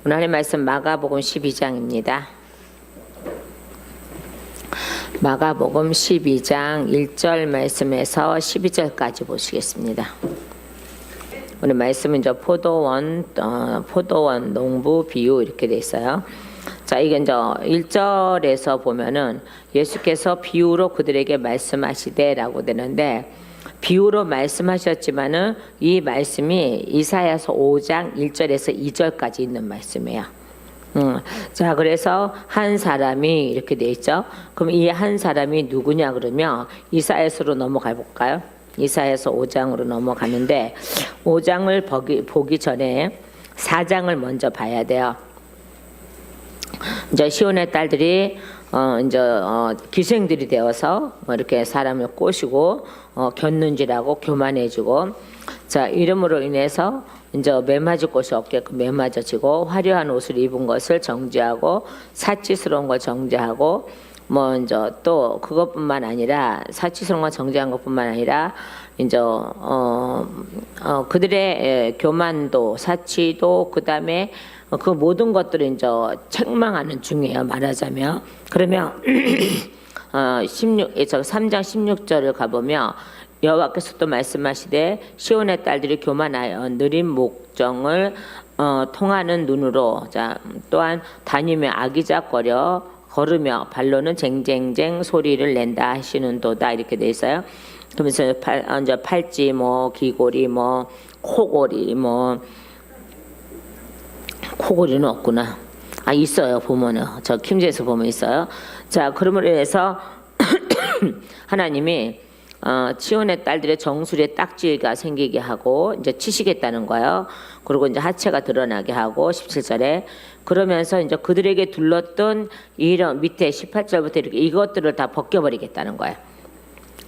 오늘 하나님 말씀 마가복음 12장입니다. 마가복음 12장 1절 말씀에서 12절까지 보시겠습니다. 오늘 말씀은 이제 포도원 농부 비유 이렇게 돼 있어요. 자, 이게 이제 1절에서 보면은 예수께서 비유로 그들에게 말씀하시되라고 되는데, 비유로 말씀하셨지만은 이 말씀이 이사야서 5장 1절에서 2절까지 있는 말씀이에요. 자, 그래서 한 사람이 이렇게 돼 있죠. 그럼 이 한 사람이 누구냐 그러면 이사야서로 넘어가 볼까요? 이사야서 5장으로 넘어가는데 5장을 보기 전에 4장을 먼저 봐야 돼요. 이제 시온의 딸들이 기생들이 되어서 이렇게 사람을 꼬시고 곁눈질하고 교만해지고, 자, 이름으로 인해서 이제 매맞을 곳이 없게끔 매맞아지고, 화려한 옷을 입은 것을 정죄하고 사치스러운 걸 정죄하고, 이제 또 그것뿐만 아니라 사치스러운 걸 정죄한 것뿐만 아니라 이제 그들의 교만도 사치도 그다음에 그 모든 것들을 이제 책망하는 중이에요, 말하자면. 그러면 3장 16절을 가보면 여호와께서 또 말씀하시되 시온의 딸들이 교만하여 느린 목정을 통하는 눈으로, 자, 또한 다니며 아기작거려 걸으며 발로는 쟁쟁쟁 소리를 낸다 하시는도다, 이렇게 돼 있어요. 그러면서 이제 팔찌 귀고리 코고리 코고리는 없구나. 있어요. 보면은 저 킴제에서 보면 있어요. 자, 그러므로 해서 하나님이 시온의 딸들의 정수리에 딱지가 생기게 하고 이제 치시겠다는 거예요. 그리고 이제 하체가 드러나게 하고 17절에 그러면서 이제 그들에게 둘렀던 이런 밑에 18절부터 이렇게 이것들을 다 벗겨버리겠다는 거예요.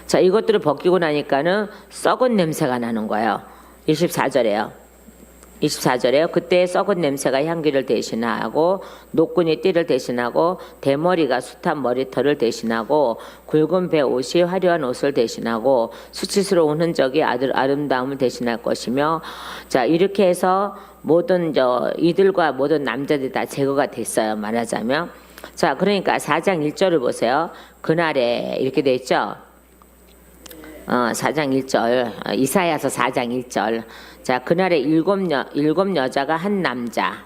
자, 이것들을 벗기고 나니까는 썩은 냄새가 나는 거예요. 24절에요. 그때 썩은 냄새가 향기를 대신하고 노끈이 띠를 대신하고 대머리가 숱한 머리털을 대신하고 굵은 배 옷이 화려한 옷을 대신하고 수치스러운 흔적이 아름다움을 대신할 것이며, 자, 이렇게 해서 모든 이들과 모든 남자들이 다 제거가 됐어요, 말하자면. 자, 그러니까 4장 1절을 보세요. 그날에 이렇게 돼 있죠. 4장 1절, 이사야서 4장 1절. 자, 그날에 일곱 여자가 한 남자.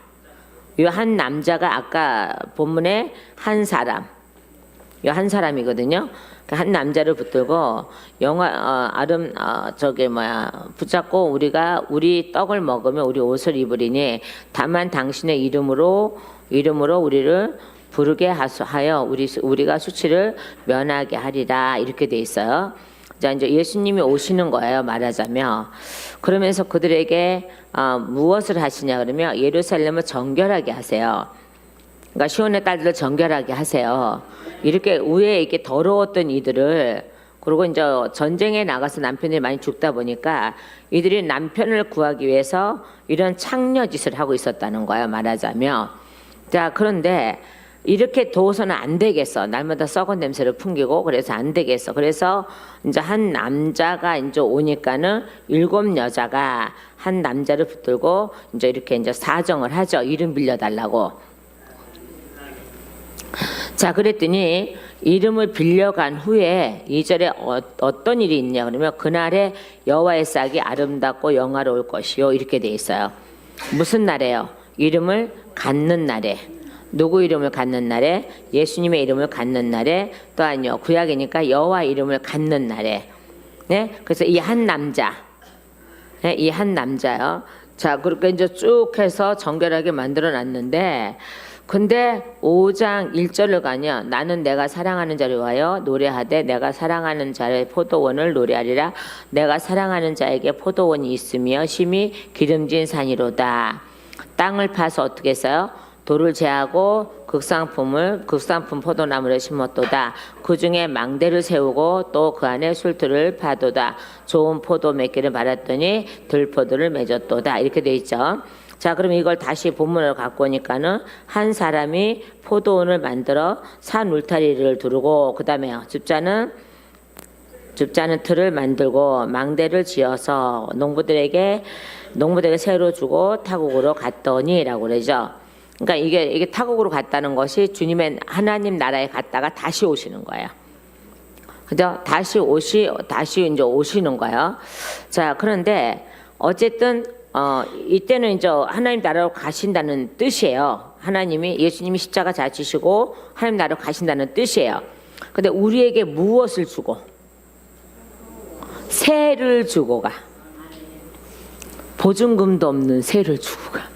이 한 남자가 아까 본문에 한 사람. 이 한 사람이거든요. 한 남자를 붙들고 붙잡고 우리 떡을 먹으면 우리 옷을 입으리니 다만 당신의 이름으로 우리를 부르게 하여 우리가 수치를 면하게 하리라, 이렇게 돼 있어요. 자, 이제 예수님이 오시는 거예요, 말하자면. 그러면서 그들에게 무엇을 하시냐 그러면 예루살렘을 정결하게 하세요. 그러니까 시온의 딸들을 정결하게 하세요. 이렇게 위에 이렇게 더러웠던 이들을, 그리고 이제 전쟁에 나가서 남편들이 많이 죽다 보니까 이들이 남편을 구하기 위해서 이런 창녀짓을 하고 있었다는 거예요, 말하자면. 자, 그런데 이렇게 둬서는 안 되겠어. 날마다 썩은 냄새를 풍기고, 그래서 안 되겠어. 그래서 이제 한 남자가 이제 오니까는 7 여자가 한 남자를 붙들고 이제 이렇게 이제 사정을 하죠. 이름 빌려달라고. 자, 그랬더니 이름을 빌려간 후에 2절에 어떤 일이 있냐 그러면 그날에 여호와의 싹이 아름답고 영화로울 것이요, 이렇게 돼 있어요. 무슨 날이에요? 이름을 갖는 날에. 누구 이름을 갖는 날에? 예수님의 이름을 갖는 날에, 또 아니요, 구약이니까 여호와 이름을 갖는 날에. 네? 그래서 이 한 남자, 네? 이 한 남자요. 자, 그렇게 이제 쭉 해서 정결하게 만들어 놨는데, 근데 5장 1절을 가면 나는 내가 사랑하는 자를 위하여 노래하되 내가 사랑하는 자의 포도원을 노래하리라. 내가 사랑하는 자에게 포도원이 있으며 심히 기름진 산이로다. 땅을 파서 어떻게 했어요? 돌을 제하고 극상품 포도나무를 심었도다. 그 중에 망대를 세우고 또 그 안에 술틀을 파도다. 좋은 포도 맺기를 말았더니 들포도를 맺었도다. 이렇게 돼 있죠. 자, 그럼 이걸 다시 본문으로 갖고 오니까는 한 사람이 포도원을 만들어 산 울타리를 두르고, 그 다음에 줍자는 틀을 만들고 망대를 지어서 농부들에게 새로 주고 타국으로 갔더니라고 그러죠. 그러니까 이게 타국으로 갔다는 것이 주님의 하나님 나라에 갔다가 다시 오시는 거예요. 그죠? 다시 이제 오시는 거예요. 자, 그런데 어쨌든 이때는 이제 하나님 나라로 가신다는 뜻이에요. 예수님이 십자가 잘 지시고 하나님 나라로 가신다는 뜻이에요. 근데 우리에게 무엇을 주고? 세를 주고 가. 보증금도 없는 세를 주고 가.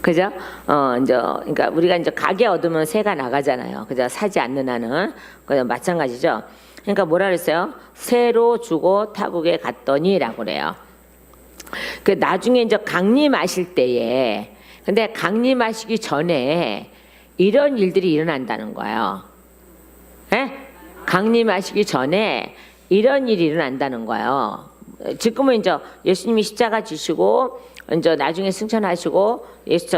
그죠? 그러니까 우리가 이제 가게 얻으면 세가 나가잖아요. 그죠? 사지 않는 한은. 그죠? 마찬가지죠. 그러니까 뭐라 그랬어요? 세로 주고 타국에 갔더니라고 그래요. 그 나중에 이제 강림하실 때에, 근데 강림하시기 전에 이런 일들이 일어난다는 거예요. 예? 강림하시기 전에 이런 일이 일어난다는 거예요. 지금은 이제 예수님이 십자가 지시고 이제 나중에 승천하시고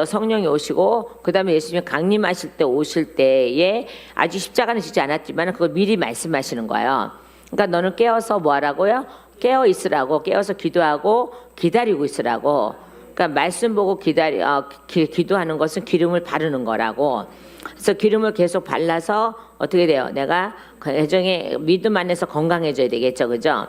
성령이 오시고 그다음에 예수님이 강림하실 때 오실 때에 아직 십자가는 지지 않았지만 그걸 미리 말씀하시는 거예요. 그러니까 너는 깨어서 뭐 하라고요? 깨어 있으라고, 깨어서 기도하고 기다리고 있으라고. 그러니까 말씀 보고 기도하는 것은 기름을 바르는 거라고. 그래서 기름을 계속 발라서 어떻게 돼요? 내가 애정의 믿음 안에서 건강해져야 되겠죠, 그죠?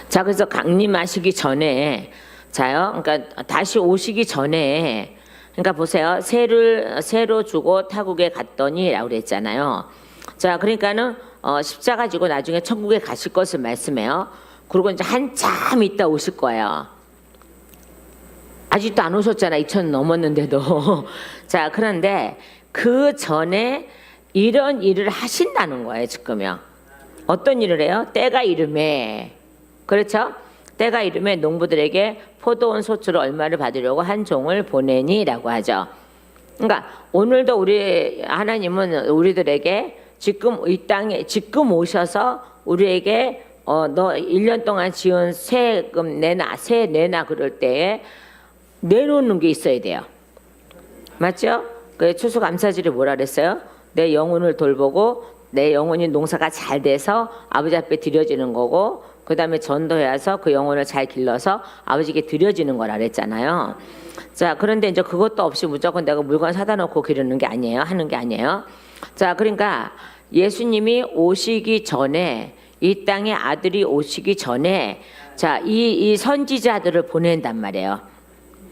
자, 그래서 강림하시기 전에, 자요, 그러니까 다시 오시기 전에, 그러니까 보세요, 세로 주고 타국에 갔더니라고 그랬잖아요. 자, 그러니까는 십자가 지고 나중에 천국에 가실 것을 말씀해요. 그리고 이제 한참 있다 오실 거예요. 아직도 안 오셨잖아. 2000 넘었는데도. 자, 그런데 그 전에 이런 일을 하신다는 거예요, 지금요. 어떤 일을 해요? 때가 이름에. 그렇죠? 때가 이름에 농부들에게 포도원 소출을 얼마를 받으려고 한 종을 보내니라고 하죠. 그러니까 오늘도 우리 하나님은 우리들에게 지금 이 땅에 지금 오셔서 우리에게 너 1년 동안 지은 세금 내놔, 세 내놔 그럴 때에 내놓는 게 있어야 돼요. 맞죠? 그 추수감사절에 뭐라 그랬어요? 내 영혼을 돌보고 내 영혼이 농사가 잘 돼서 아버지 앞에 드려지는 거고 그 다음에 전도해서 그 영혼을 잘 길러서 아버지께 드려지는 거라 그랬잖아요. 자, 그런데 이제 그것도 없이 무조건 내가 물건 사다 놓고 기르는 게 아니에요. 하는 게 아니에요. 자, 그러니까 예수님이 오시기 전에 이 땅에 아들이 오시기 전에 자, 이 선지자들을 보낸단 말이에요.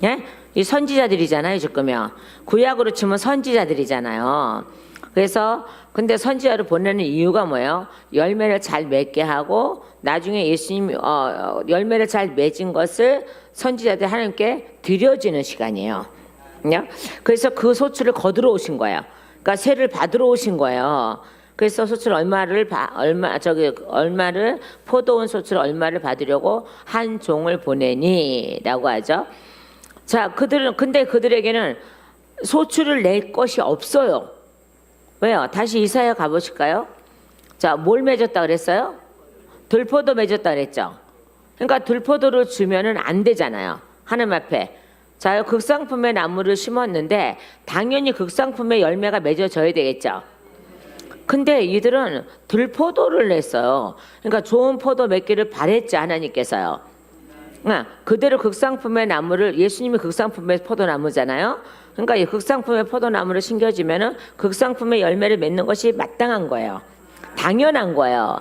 예? 이 선지자들이잖아요, 지금요. 구약으로 치면 선지자들이잖아요. 그래서 근데 선지자를 보내는 이유가 뭐예요? 열매를 잘 맺게 하고 나중에 예수님이 열매를 잘 맺은 것을 선지자들 하나님께 드려지는 시간이에요. 그래서 그 소출을 거두러 오신 거예요. 그러니까 세를 받으러 오신 거예요. 그래서 소출 얼마를 포도원 소출 얼마를 받으려고 한 종을 보내니라고 하죠. 자, 근데 그들에게는 소출을 낼 것이 없어요. 왜요? 다시 이사야 가보실까요? 자, 뭘 맺었다 그랬어요? 들포도 맺었다 그랬죠. 그러니까 들포도를 주면은 안 되잖아요. 하나님 앞에. 자, 극상품의 나무를 심었는데 당연히 극상품의 열매가 맺어져야 되겠죠. 근데 이들은 들포도를 냈어요. 그러니까 좋은 포도 맺기를 바랬지 하나님께서요. 그대로 극상품의 나무를 예수님이 극상품의 포도나무잖아요. 그러니까 이 극상품의 포도나무를 심겨지면은 극상품의 열매를 맺는 것이 마땅한 거예요. 당연한 거예요.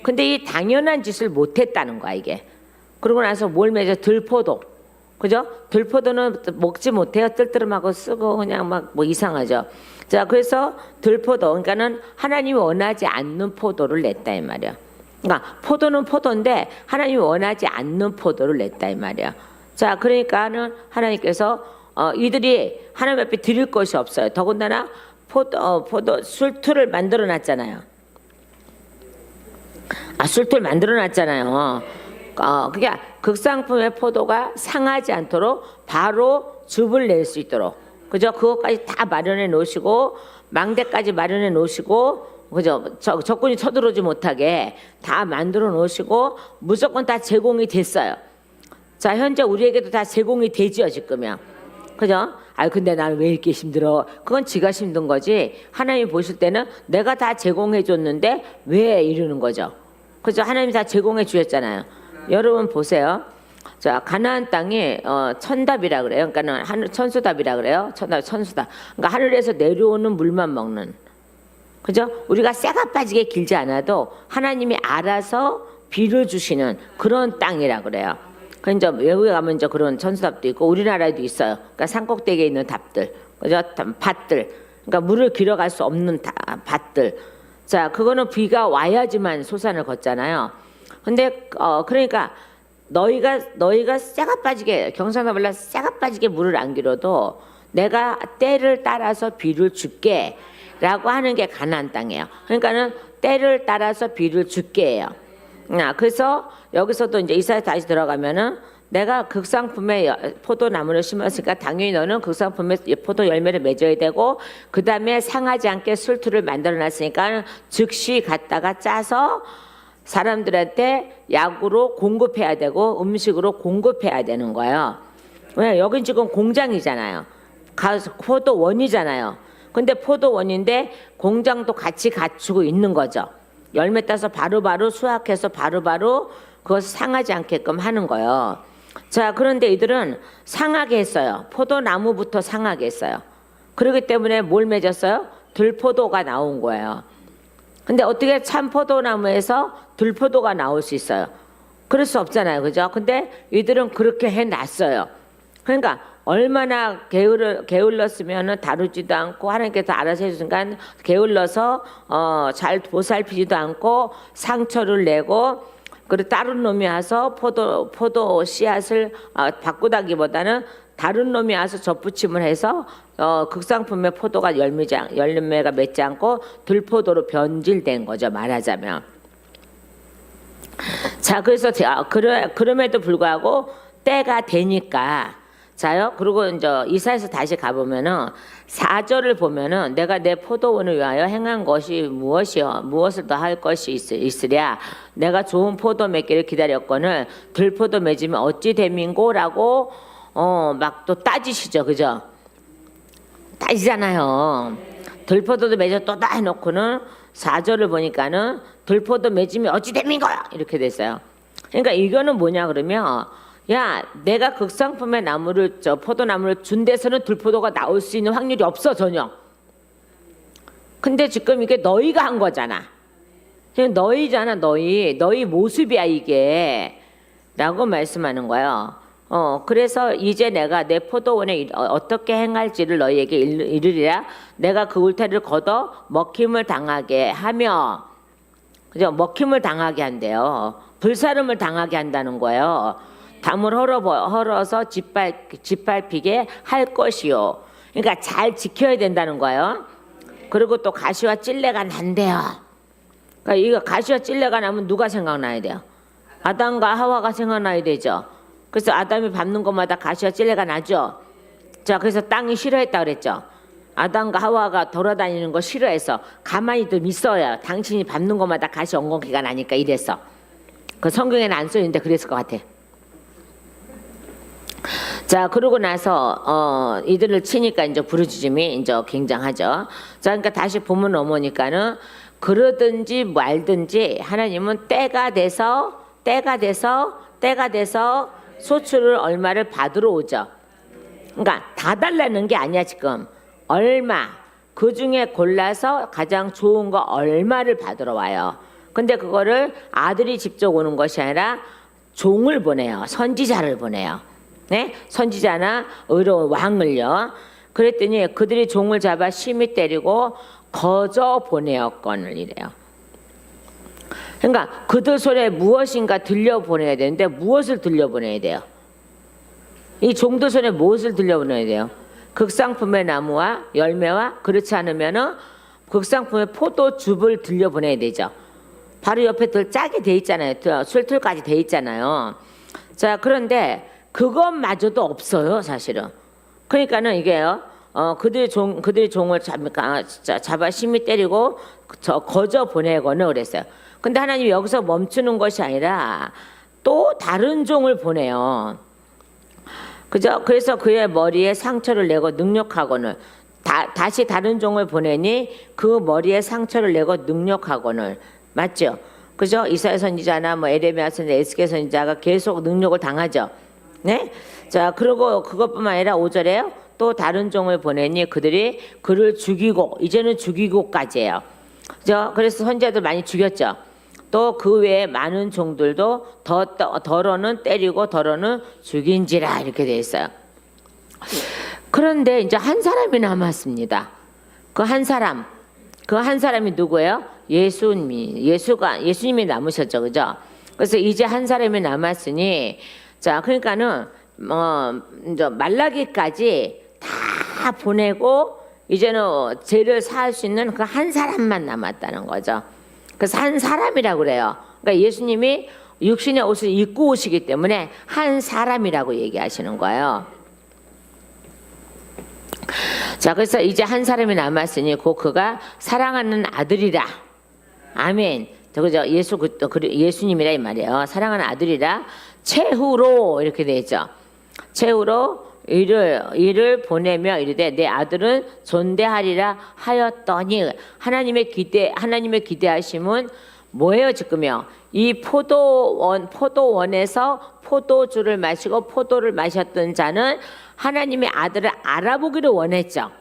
근데 이 당연한 짓을 못했다는 거야 이게. 그러고 나서 뭘 맺어? 들포도. 그죠? 들포도는 먹지 못해요. 뜰뜨름하고 쓰고 그냥 막 뭐 이상하죠. 자, 그래서 들포도, 그러니까는 하나님이 원하지 않는 포도를 냈다 이 말이야. 그러니까 포도는 포도인데 하나님이 원하지 않는 포도를 냈다 이 말이야. 자, 그러니까는 하나님께서 이들이 하나님 앞에 드릴 것이 없어요. 더군다나 포도 술틀을 만들어 놨잖아요. 술틀 만들어 놨잖아요. 그게 극상품의 포도가 상하지 않도록 바로 즙을 낼 수 있도록, 그죠? 그것까지 다 마련해 놓으시고 망대까지 마련해 놓으시고, 그죠? 적군이 쳐들어오지 못하게 다 만들어 놓으시고 무조건 다 제공이 됐어요. 자, 현재 우리에게도 다 제공이 되죠 지금요. 그죠? 근데 나는 왜 이렇게 힘들어? 그건 지가 힘든 거지. 하나님이 보실 때는 내가 다 제공해 줬는데 왜 이러는 거죠? 그죠? 하나님이 다 제공해 주셨잖아요. 여러분 보세요. 자, 가나안 땅이 천답이라 그래요. 그러니까는 하늘 천수답이라 그래요. 천수답. 그러니까 하늘에서 내려오는 물만 먹는. 그죠? 우리가 쇠가 빠지게 길지 않아도 하나님이 알아서 비를 주시는 그런 땅이라 그래요. 그 이제 외국에 가면 이제 그런 천수답도 있고 우리나라에도 있어요. 그러니까 산꼭대기에 있는 답들, 그죠? 밭들. 그러니까 물을 길어갈 수 없는 밭들. 자, 그거는 비가 와야지만 소산을 걷잖아요. 근데 그러니까 너희가 쇠가 빠지게 경상도 말로 쇠가 빠지게 물을 안 길어도 내가 때를 따라서 비를 줄게. 라고 하는 게 가나안 땅이에요. 그러니까는 때를 따라서 비를 줄게예요. 그래서 여기서도 이제 이사야 다시 들어가면은 내가 극상품의 포도나무를 심었으니까 당연히 너는 극상품의 포도 열매를 맺어야 되고 그 다음에 상하지 않게 술투를 만들어놨으니까 즉시 갖다가 짜서 사람들한테 약으로 공급해야 되고 음식으로 공급해야 되는 거예요. 왜? 여긴 지금 공장이잖아요. 포도원이잖아요. 근데 포도원인데 공장도 같이 갖추고 있는 거죠. 열매 따서 바로바로 수확해서 바로바로 그것을 상하지 않게끔 하는 거예요. 자, 그런데 이들은 상하게 했어요. 포도나무부터 상하게 했어요. 그렇기 때문에 뭘 맺었어요? 들포도가 나온 거예요. 근데 어떻게 참 포도나무에서 들포도가 나올 수 있어요? 그럴 수 없잖아요. 그죠? 근데 이들은 그렇게 해놨어요. 그러니까 얼마나 게을렀으면 다루지도 않고 하나님께서 알아서 해주니까 게을러서 잘 보살피지도 않고 상처를 내고 그리고 다른 놈이 와서 포도 씨앗을 바꾸다기보다는 다른 놈이 와서 접붙임을 해서 극상품의 포도가 열매가 맺지 않고 들포도로 변질된 거죠. 말하자면. 자, 그래서 그럼에도 불구하고 때가 되니까 자요. 그리고 이제 이사야서 다시 가보면은 4절을 보면은 내가 내 포도원을 위하여 행한 것이 무엇이여 무엇을 더 할 것이 있으랴 내가 좋은 포도 맺기를 기다렸거늘 들포도 맺으면 어찌 됨인고라고 막 또 따지시죠. 그죠? 따지잖아요. 들포도도 맺어 또 다 해놓고는 4절을 보니까는 들포도 맺으면 어찌 됨인고 이렇게 됐어요. 그러니까 이거는 뭐냐 그러면 야, 내가 극상품의 포도나무를 준 데서는 들포도가 나올 수 있는 확률이 없어 전혀. 근데 지금 이게 너희가 한 거잖아. 너희잖아, 너희 모습이야 이게. 라고 말씀하는 거예요. 그래서 이제 내가 내 포도원에 어떻게 행할지를 너희에게 이르리라. 내가 그 울타리를 걷어 먹힘을 당하게 하며, 그죠? 먹힘을 당하게 한대요. 불사름을 당하게 한다는 거예요. 담을 헐어서 짓밟히게 할 것이요. 그러니까 잘 지켜야 된다는 거예요. 그리고 또 가시와 찔레가 난대요. 그러니까 이거 가시와 찔레가 나면 누가 생각나야 돼요? 아담과 하와가 생각나야 되죠. 그래서 아담이 밟는 것마다 가시와 찔레가 나죠. 자, 그래서 땅이 싫어했다 그랬죠. 아담과 하와가 돌아다니는 거 싫어해서 가만히 좀 있어야 당신이 밟는 것마다 가시 엉겅퀴가 나니까 이랬어. 그 성경에는 안 써있는데 그랬을 것 같아. 자, 그러고 나서 이들을 치니까 이제 부르짖음이 이제 굉장하죠. 자, 그러니까 다시 보면 넘어오니까는 그러든지 말든지 하나님은 때가 돼서 소출을 얼마를 받으러 오죠. 그러니까 다 달라는 게 아니야 지금. 얼마 그 중에 골라서 가장 좋은 거 얼마를 받으러 와요. 근데 그거를 아들이 직접 오는 것이 아니라 종을 보내요. 선지자를 보내요. 네? 선지자나 의로운 왕을요. 그랬더니 그들이 종을 잡아 심히 때리고 거저 보내었거늘 이래요. 그러니까 그들 손에 무엇인가 들려보내야 되는데 무엇을 들려보내야 돼요? 이 종들 손에 무엇을 들려보내야 돼요? 극상품의 나무와 열매와 그렇지 않으면은 극상품의 포도즙을 들려보내야 되죠. 바로 옆에 짜게 돼 있잖아요. 술틀까지 돼 있잖아요. 자, 그런데 그것마저도 없어요, 사실은. 그러니까는 이게요. 그들이 종을 잡아 심히 때리고 거저 보내거나 그랬어요. 근데 하나님이 여기서 멈추는 것이 아니라 또 다른 종을 보내요. 그죠? 그래서 그의 머리에 상처를 내고 능력하거늘 다시 다른 종을 보내니 그 머리에 상처를 내고 능력하거늘 맞죠? 그죠? 이사야 선지자나 뭐 에레미야 선지자, 에스겔 선지자가 계속 능력을 당하죠. 네? 자, 그리고 그것뿐만 아니라 5절에 또 다른 종을 보내니 그들이 그를 죽이고, 이제는 죽이고까지예요. 그죠? 그래서 선지자들 많이 죽였죠. 또 그 외에 많은 종들도 더러는 때리고 더러는 죽인지라 이렇게 돼 있어요. 그런데 이제 한 사람이 남았습니다. 그 한 사람이 누구예요? 예수님이 남으셨죠, 그죠? 그래서 이제 한 사람이 남았으니, 자, 그러니까는 이제 말라기까지 다 보내고 이제는 죄를 사할 수 있는 그 한 사람만 남았다는 거죠. 그래서 한 사람이라고 그래요. 그러니까 예수님이 육신의 옷을 입고 오시기 때문에 한 사람이라고 얘기하시는 거예요. 자, 그래서 이제 한 사람이 남았으니 곧 그가 사랑하는 아들이라. 아멘. 그죠? 예수님이라 이 말이에요. 사랑하는 아들이라 최후로 이렇게 되죠. 최후로 이를 보내며 이르되 내 아들은 존대하리라 하였더니, 하나님의 기대하심은 뭐예요 지금요? 이 포도원에서 포도주를 마시고 포도를 마셨던 자는 하나님의 아들을 알아보기를 원했죠.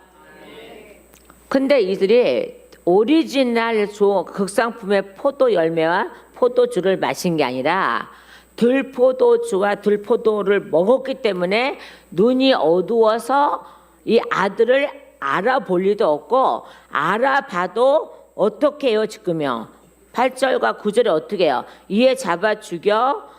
근데 이들이 오리지널 극상품의 포도 열매와 포도주를 마신 게 아니라 들포도주와 들포도를 먹었기 때문에 눈이 어두워서 이 아들을 알아볼 리도 없고, 알아봐도 어떻게 해요 지금요? 8절과 9절에 어떻게 해요? 이에 잡아 죽여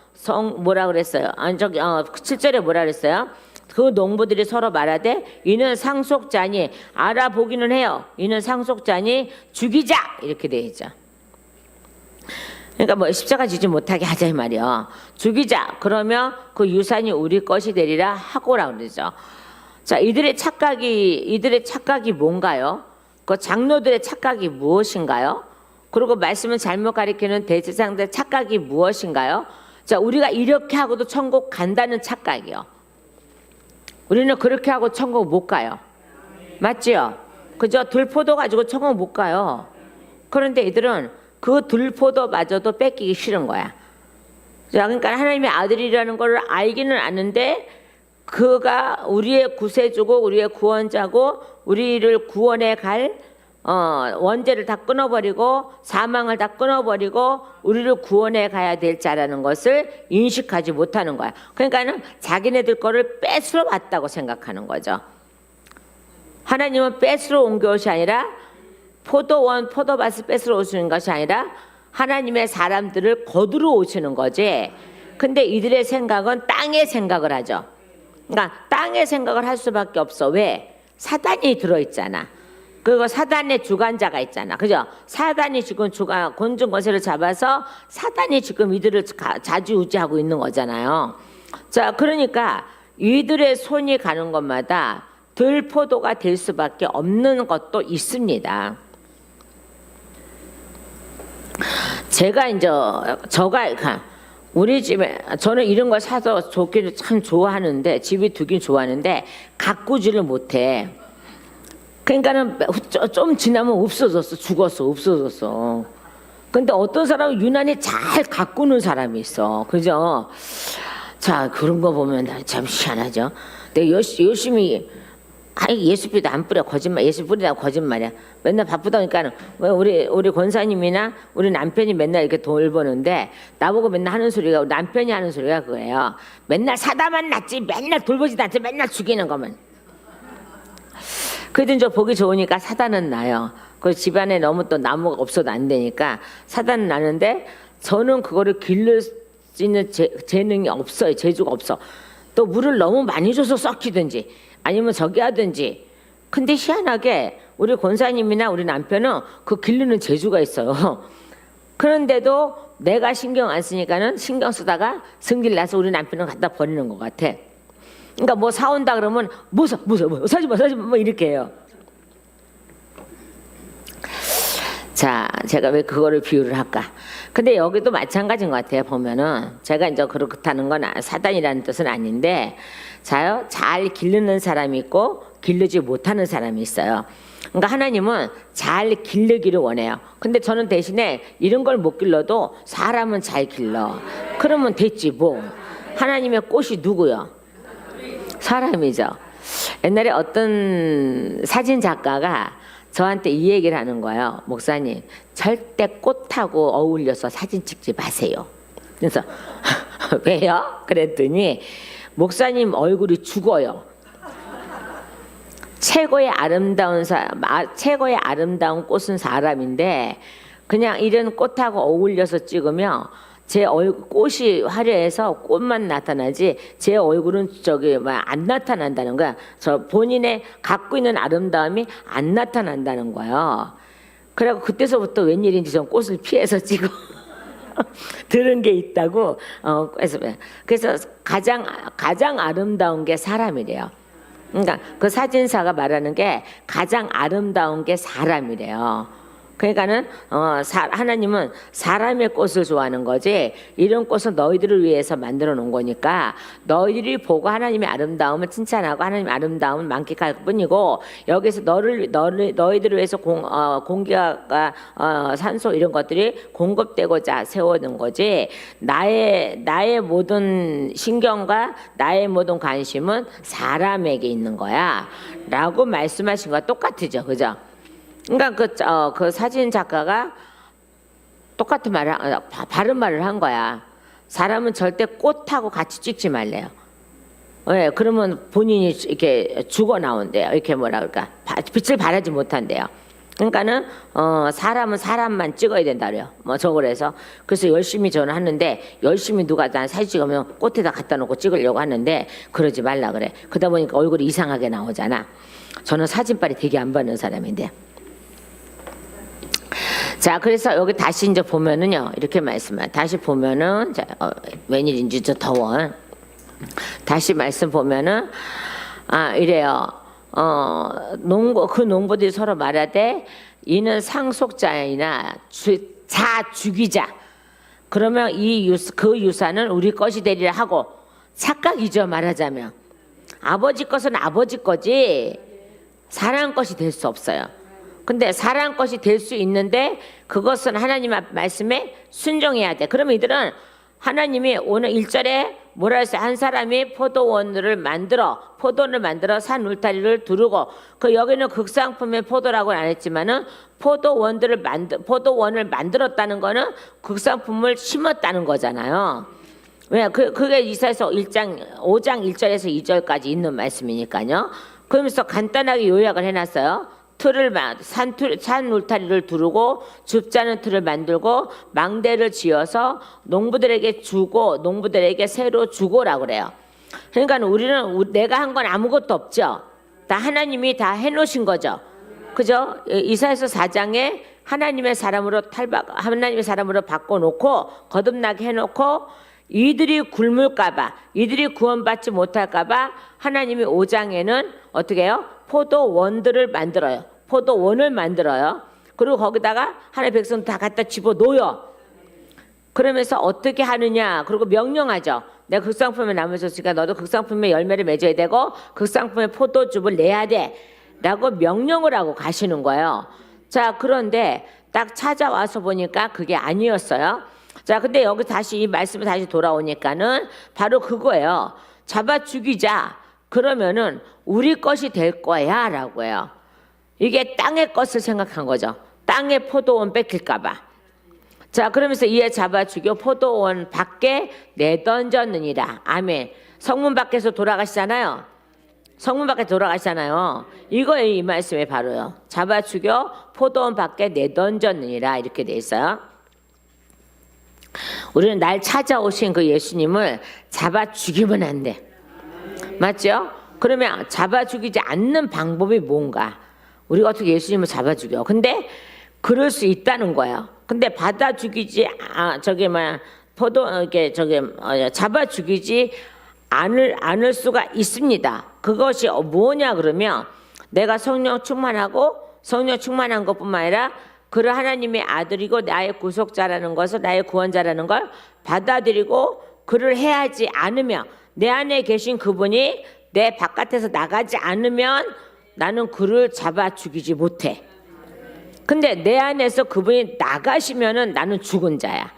뭐라 그랬어요? 7절에 뭐라 그랬어요? 그 농부들이 서로 말하되 이는 상속자니, 알아보기는 해요. 이는 상속자니 죽이자 이렇게 돼 있죠. 그러니까 뭐 십자가 지지 못하게 하자 이 말이요. 죽이자. 그러면 그 유산이 우리 것이 되리라 하고라 그러죠. 자, 이들의 착각이 뭔가요? 그 장로들의 착각이 무엇인가요? 그리고 말씀을 잘못 가리키는 대제사장들의 착각이 무엇인가요? 자, 우리가 이렇게 하고도 천국 간다는 착각이요. 우리는 그렇게 하고 천국 못 가요. 맞지요? 그죠? 들포도 가지고 천국 못 가요. 그런데 이들은 그 들포도마저도 뺏기기 싫은 거야. 자, 그러니까 하나님의 아들이라는 걸 알기는 아는데, 그가 우리의 구세주고 우리의 구원자고 우리를 구원해 갈 원죄를 다 끊어버리고 사망을 다 끊어버리고 우리를 구원해 가야 될 자라는 것을 인식하지 못하는 거야. 그러니까는 자기네들 거를 뺏으러 왔다고 생각하는 거죠. 하나님은 뺏으러 온 것이 아니라, 포도밭을 뺏으러 오시는 것이 아니라 하나님의 사람들을 거두러 오시는 거지. 근데 이들의 생각은 땅의 생각을 하죠. 그러니까 땅의 생각을 할 수밖에 없어. 왜? 사단이 들어있잖아. 그리고 사단의 주관자가 있잖아. 그죠? 사단이 지금 곤충 권세를 잡아서 사단이 지금 이들을 좌지우지하고 있는 거잖아요. 자, 그러니까 이들의 손이 가는 것마다 들포도가 될 수밖에 없는 것도 있습니다. 우리 집에 저는 이런 걸 사서 좋기를 참 좋아하는데, 집에 두긴 좋아하는데 가꾸지를 못해. 그러니까는 좀 지나면 없어졌어. 죽었어. 없어졌어. 근데 어떤 사람은 유난히 잘 가꾸는 사람이 있어. 그죠? 자, 그런 거 보면 참 희한하죠. 내가 열심히 예수비도 안 뿌려. 거짓말. 예수 뿌리라고 거짓말이야. 맨날 바쁘다 보니까 우리 권사님이나 우리 남편이 맨날 이렇게 돌보는데, 나보고 맨날 하는 소리가, 남편이 하는 소리가 그거예요. 맨날 사다만 났지 맨날 돌보지도 않지, 맨날 죽이는 거면. 그래도 이제 보기 좋으니까 사다는 나요. 그 집안에 너무 또 나무가 없어도 안 되니까 사다는 나는데, 저는 그거를 기를 수 있는 재능이 없어요. 재주가 없어. 또 물을 너무 많이 줘서 썩히든지 아니면 저기 하든지. 근데 희한하게 우리 권사님이나 우리 남편은 그 기르는 재주가 있어요. 그런데도 내가 신경 안 쓰니까는 신경 쓰다가 승질 나서 우리 남편은 갖다 버리는 것 같아. 그러니까 뭐 사온다 그러면 뭐 사지 마 뭐 이렇게 해요. 자, 제가 왜 그거를 비유를 할까? 근데 여기도 마찬가지인 것 같아요. 보면은 제가 이제 그렇다는 건 사단이라는 뜻은 아닌데, 자요, 잘 기르는 사람이 있고 기르지 못하는 사람이 있어요. 그러니까 하나님은 잘 기르기를 원해요. 근데 저는 대신에 이런 걸 못 길러도 사람은 잘 길러. 그러면 됐지 뭐. 하나님의 꽃이 누구요? 사람이죠. 옛날에 어떤 사진 작가가 저한테 이 얘기를 하는 거예요. 목사님, 절대 꽃하고 어울려서 사진 찍지 마세요. 그래서 왜요? 그랬더니 목사님 얼굴이 죽어요. 최고의 아름다운 꽃은 사람인데 그냥 이런 꽃하고 어울려서 찍으면 제 얼굴 꽃이 화려해서 꽃만 나타나지 제 얼굴은 안 나타난다는 거야. 저 본인의 갖고 있는 아름다움이 안 나타난다는 거예요. 그래고 그때서부터 웬일인지 전 꽃을 피해서 찍어 들은 게 있다고. 그래서 가장 아름다운 게 사람이래요. 그러니까 그 사진사가 말하는 게 가장 아름다운 게 사람이래요. 그러니까는 하나님은 사람의 꽃을 좋아하는 거지 이런 꽃은 너희들을 위해서 만들어 놓은 거니까 너희들이 보고 하나님의 아름다움을 칭찬하고 하나님의 아름다움을 만끽할 뿐이고 여기서 너희들을 위해서 공기와 산소 이런 것들이 공급되고자 세워놓은 거지 나의 모든 신경과 나의 모든 관심은 사람에게 있는 거야 라고 말씀하신 거와 똑같으죠. 그죠? 그러니까 그 사진 작가가 똑같은 바른 말을 한 거야. 사람은 절대 꽃하고 같이 찍지 말래요. 왜? 그러면 본인이 이렇게 죽어 나온대요. 이렇게 뭐라 그럴까? 빛을 발하지 못한대요. 그러니까는 사람은 사람만 찍어야 된다 그래요. 그래서 열심히 저는 하는데 열심히 누가 난 사진 찍으면 꽃에다 갖다 놓고 찍으려고 하는데 그러지 말라 그래. 그러다 보니까 얼굴이 이상하게 나오잖아. 저는 사진빨이 되게 안 받는 사람인데. 자, 그래서 여기 다시 이제 보면은요, 이렇게 말씀해요. 다시 보면은, 웬일인지 저 더워. 다시 말씀 보면은, 이래요. 그 농부들이 서로 말하되, 이는 상속자이나 죽이자. 그러면 그 유산은 우리 것이 되리라 하고, 착각이죠, 말하자면. 아버지 것은 아버지 거지, 사람 것이 될 수 없어요. 근데 사람 것이 될 수 있는데 그것은 하나님 말씀에 순종해야 돼. 그러면 이들은 하나님이 오늘 1절에 뭐라 했어요? 한 사람이 포도원을 만들어 산 울타리를 두르고 여기는 극상품의 포도라고는 안 했지만은 포도원을 만들었다는 거는 극상품을 심었다는 거잖아요. 왜? 그게 이사야서 5장 1절에서 2절까지 있는 말씀이니까요. 그러면서 간단하게 요약을 해놨어요. 산 울타리를 두르고 줍자는 틀을 만들고 망대를 지어서 농부들에게 새로 주고라고 그래요. 그러니까 우리는 내가 한 건 아무것도 없죠. 다 하나님이 다 해놓으신 거죠. 그죠? 이사야서 4장에 하나님의 사람으로 바꿔놓고 거듭나게 해놓고 이들이 굶을까봐 이들이 구원받지 못할까봐 하나님이 5장에는 어떻게 해요? 포도원을 만들어요. 그리고 거기다가 하나님의 백성 다 갖다 집어넣어요. 그러면서 어떻게 하느냐? 그리고 명령하죠. 내가 극상품에 나무졌으니까 너도 극상품의 열매를 맺어야 되고 극상품의 포도즙을 내야 돼 라고 명령을 하고 가시는 거예요. 자, 그런데 딱 찾아와서 보니까 그게 아니었어요. 자, 근데 여기 다시 이 말씀이 다시 돌아오니까는 바로 그거예요. 잡아 죽이자. 그러면은 우리 것이 될 거야 라고 해요. 이게 땅의 것을 생각한 거죠. 땅의 포도원 뺏길까봐. 자, 그러면서 이에 잡아 죽여 포도원 밖에 내던졌느니라. 아멘. 성문 밖에서 돌아가시잖아요. 이거예요, 이 말씀이 바로요. 잡아 죽여 포도원 밖에 내던졌느니라. 이렇게 돼 있어요. 우리는 날 찾아오신 그 예수님을 잡아 죽이면 안 돼. 맞죠? 그러면 잡아 죽이지 않는 방법이 뭔가? 우리가 어떻게 예수님을 잡아 죽여? 근데 그럴 수 있다는 거예요. 근데 받아 죽이지 잡아 죽이지 않을 수가 있습니다. 그것이 뭐냐 그러면 내가 성령 충만한 것뿐만 아니라 그를 하나님의 아들이고 나의 구속자라는 것을 나의 구원자라는 걸 받아들이고 그를 해하지 않으면 내 안에 계신 그분이 내 바깥에서 나가지 않으면 나는 그를 잡아 죽이지 못해. 근데 내 안에서 그분이 나가시면은 나는 죽은 자야.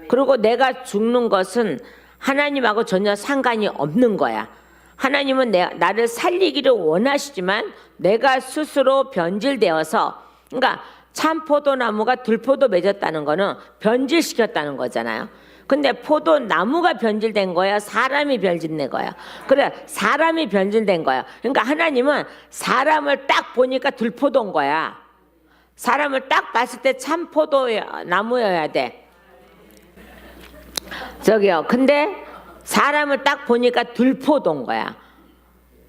그리고 내가 죽는 것은 하나님하고 전혀 상관이 없는 거야. 하나님은 나를 살리기를 원하시지만 내가 스스로 변질되어서, 그러니까 참 포도나무가 들포도 맺었다는 거는 변질시켰다는 거잖아요. 근데 포도나무가 변질된 거야, 사람이 변질된 거야? 그래, 사람이 변질된 거야. 그러니까 하나님은 사람을 딱 보니까 들포도인 거야. 사람을 딱 봤을 때 참 포도나무여야 돼. 저기요. 근데 사람을 딱 보니까 들포도인 거야.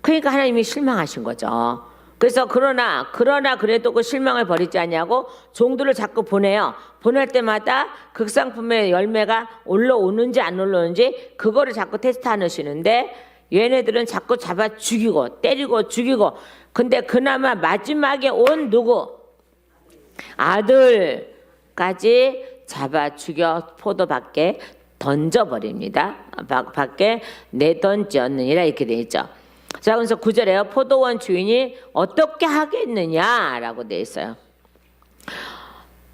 그러니까 하나님이 실망하신 거죠. 그래서 그러나 그래도 그 실망을 버리지 않냐고 종들을 자꾸 보내요. 보낼 때마다 극상품의 열매가 올라오는지 안 올라오는지 그거를 자꾸 테스트하시는데, 얘네들은 자꾸 잡아 죽이고 때리고 죽이고. 근데 그나마 마지막에 온 누구? 아들까지 잡아 죽여 포도 밖에 던져버립니다. 밖에 내던지었느니라 이렇게 되어 있죠. 자, 그래서 9절에요. 포도원 주인이 어떻게 하겠느냐라고 되어 있어요.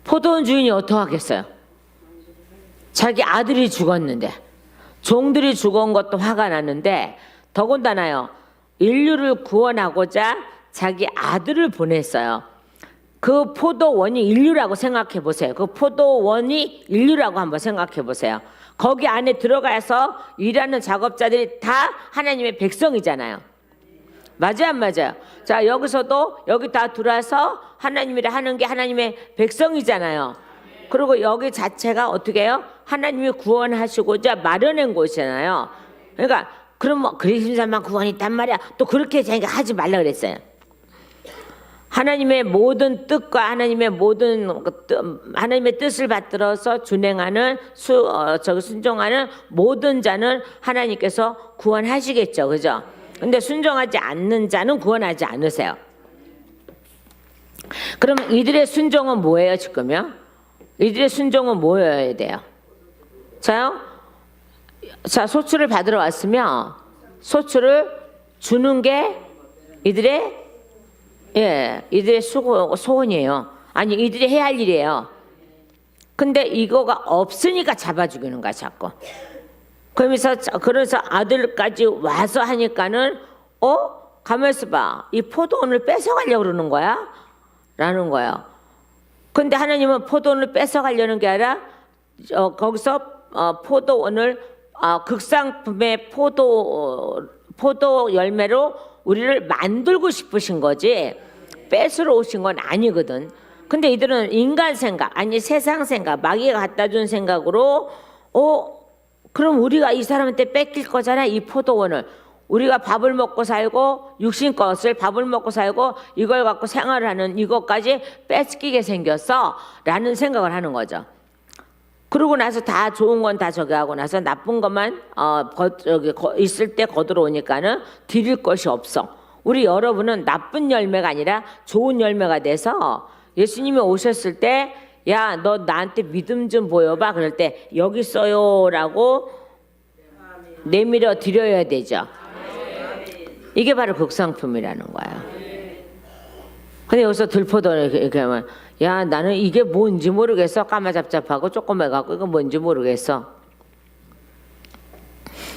포도원 주인이 어떻게 하겠어요? 자기 아들이 죽었는데, 종들이 죽은 것도 화가 나는데, 더군다나요, 인류를 구원하고자 자기 아들을 보냈어요. 그 포도원이 인류라고 생각해 보세요. 그 포도원이 인류라고 한번 생각해 보세요. 거기 안에 들어가서 일하는 작업자들이 다 하나님의 백성이잖아요. 맞아요, 안 맞아요? 자, 여기서도 여기 다 들어와서 하나님이라 하는 게 하나님의 백성이잖아요. 그리고 여기 자체가 어떻게 해요? 하나님이 구원하시고자 마련한 곳이잖아요. 그러니까 그럼 뭐 그리스도 사람만 구원이 있단 말이야. 또 그렇게 자기가 하지 말라 그랬어요. 하나님의 모든 뜻과 하나님의 뜻을 받들어서 준행하는 순종하는 모든 자는 하나님께서 구원하시겠죠, 그죠? 근데 순종하지 않는 자는 구원하지 않으세요. 그럼 이들의 순종은 뭐예요, 지금요? 이들의 순종은 뭐여야 돼요? 자, 소출을 받으러 왔으면 소출을 주는 게 이들의 소원이에요. 아니, 이들이 해야 할 일이에요. 근데 이거가 없으니까 잡아 죽이는 거야, 자꾸. 그래서 아들까지 와서 하니까는, 가만 있어봐. 이 포도원을 뺏어가려고 그러는 거야? 라는 거예요. 근데 하나님은 포도원을 뺏어가려는 게 아니라, 거기서, 포도원을, 극상품의 포도 열매로 우리를 만들고 싶으신 거지 뺏으러 오신 건 아니거든. 근데 이들은 인간 생각, 아니 세상 생각, 마귀가 갖다 준 생각으로 그럼 우리가 이 사람한테 뺏길 거잖아, 이 포도원을. 우리가 밥을 먹고 살고 육신 것을 밥을 먹고 살고 이걸 갖고 생활을 하는 이것까지 뺏기게 생겼어 라는 생각을 하는 거죠. 그러고 나서 다 좋은 건 다 저기 하고 나서 나쁜 것만 있을 때 거들어 오니까는 드릴 것이 없어. 우리 여러분은 나쁜 열매가 아니라 좋은 열매가 돼서 예수님이 오셨을 때, 야, 너 나한테 믿음 좀 보여봐. 그럴 때 여기 있어요라고 내밀어 드려야 되죠. 이게 바로 극상품이라는 거야. 근데 여기서 들포도를 이렇게 하면, 야, 나는 이게 뭔지 모르겠어. 까마잡잡하고 조그매갖고 이거 뭔지 모르겠어.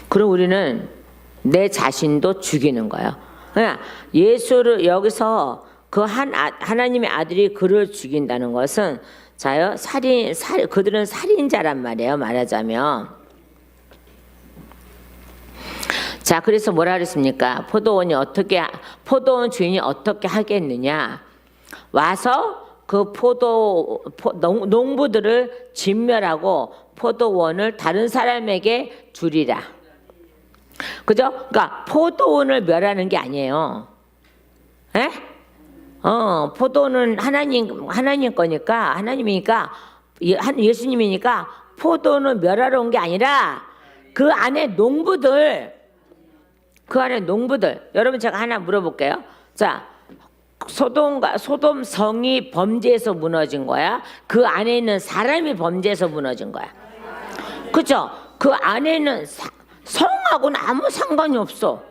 그럼 우리는 내 자신도 죽이는 거예요. 그냥 예수를 여기서 하나님의 아들이 그를 죽인다는 것은, 자요, 그들은 살인자란 말이에요, 말하자면. 자, 그래서 뭐라 그랬습니까? 포도원 주인이 어떻게 하겠느냐? 와서 그 농부들을 진멸하고 포도원을 다른 사람에게 주리라. 그죠? 그러니까 포도원을 멸하는 게 아니에요. 에? 포도원은 하나님 거니까, 하나님이니까, 예수님이니까 포도원을 멸하러 온 게 아니라 그 안에 농부들, 여러분 제가 하나 물어볼게요. 자, 소돔 성이 범죄에서 무너진 거야? 그 안에 있는 사람이 범죄에서 무너진 거야? 그죠? 그 안에는 성하고는 아무 상관이 없어.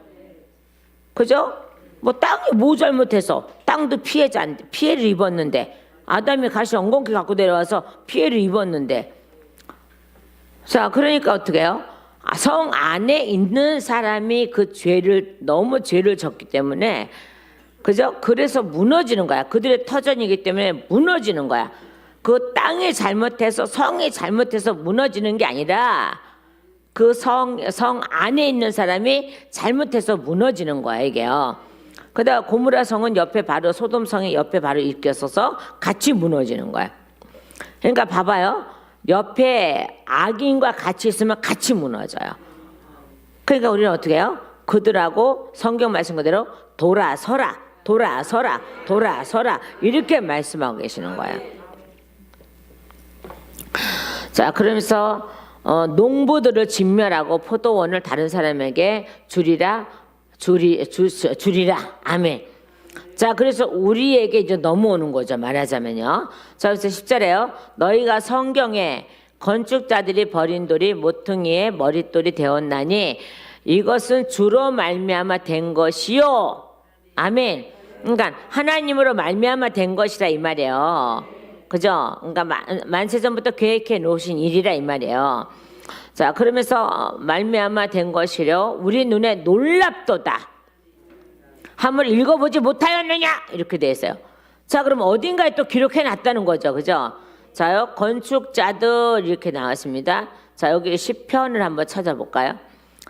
그죠? 뭐 땅이 뭐 잘못해서 땅도 피해자인데 피해를 입었는데 아담이 가시 엉겅퀴 갖고 내려와서 피해를 입었는데 자 그러니까 어떻게 해요? 성 안에 있는 사람이 그 죄를 너무 죄를 졌기 때문에 그죠? 그래서 무너지는 거야. 그들의 터전이기 때문에 무너지는 거야. 그 땅이 잘못해서 성이 잘못해서 무너지는 게 아니라 그 성 안에 있는 사람이 잘못해서 무너지는 거야 이게요. 그다음 고무라 성은 옆에 바로 소돔 성이 옆에 바로 이끌어서 같이 무너지는 거야. 그러니까 봐봐요. 옆에 악인과 같이 있으면 같이 무너져요. 그러니까 우리는 어떻게 해요? 그들하고 성경 말씀 그대로 돌아서라, 돌아서라, 돌아서라 이렇게 말씀하고 계시는 거예요. 자, 그러면서 농부들을 진멸하고 포도원을 다른 사람에게 주리라. 아멘. 자, 그래서 우리에게 이제 넘어오는 거죠. 말하자면요. 자, 그래서 10절에요. 너희가 성경에 건축자들이 버린 돌이 모퉁이의 머릿돌이 되었나니 이것은 주로 말미암아 된 것이요. 아멘. 그러니까 하나님으로 말미암아 된 것이라 이 말이에요. 그죠? 그러니까 만세전부터 계획해 놓으신 일이라 이 말이에요. 자, 그러면서 말미암아 된 것이려 우리 눈에 놀랍도다. 함을 읽어보지 못하였느냐 이렇게 돼 있어요. 자, 그럼 어딘가에 또 기록해 놨다는 거죠, 그죠? 자요, 건축자들 이렇게 나왔습니다. 자, 여기 시편을 한번 찾아볼까요?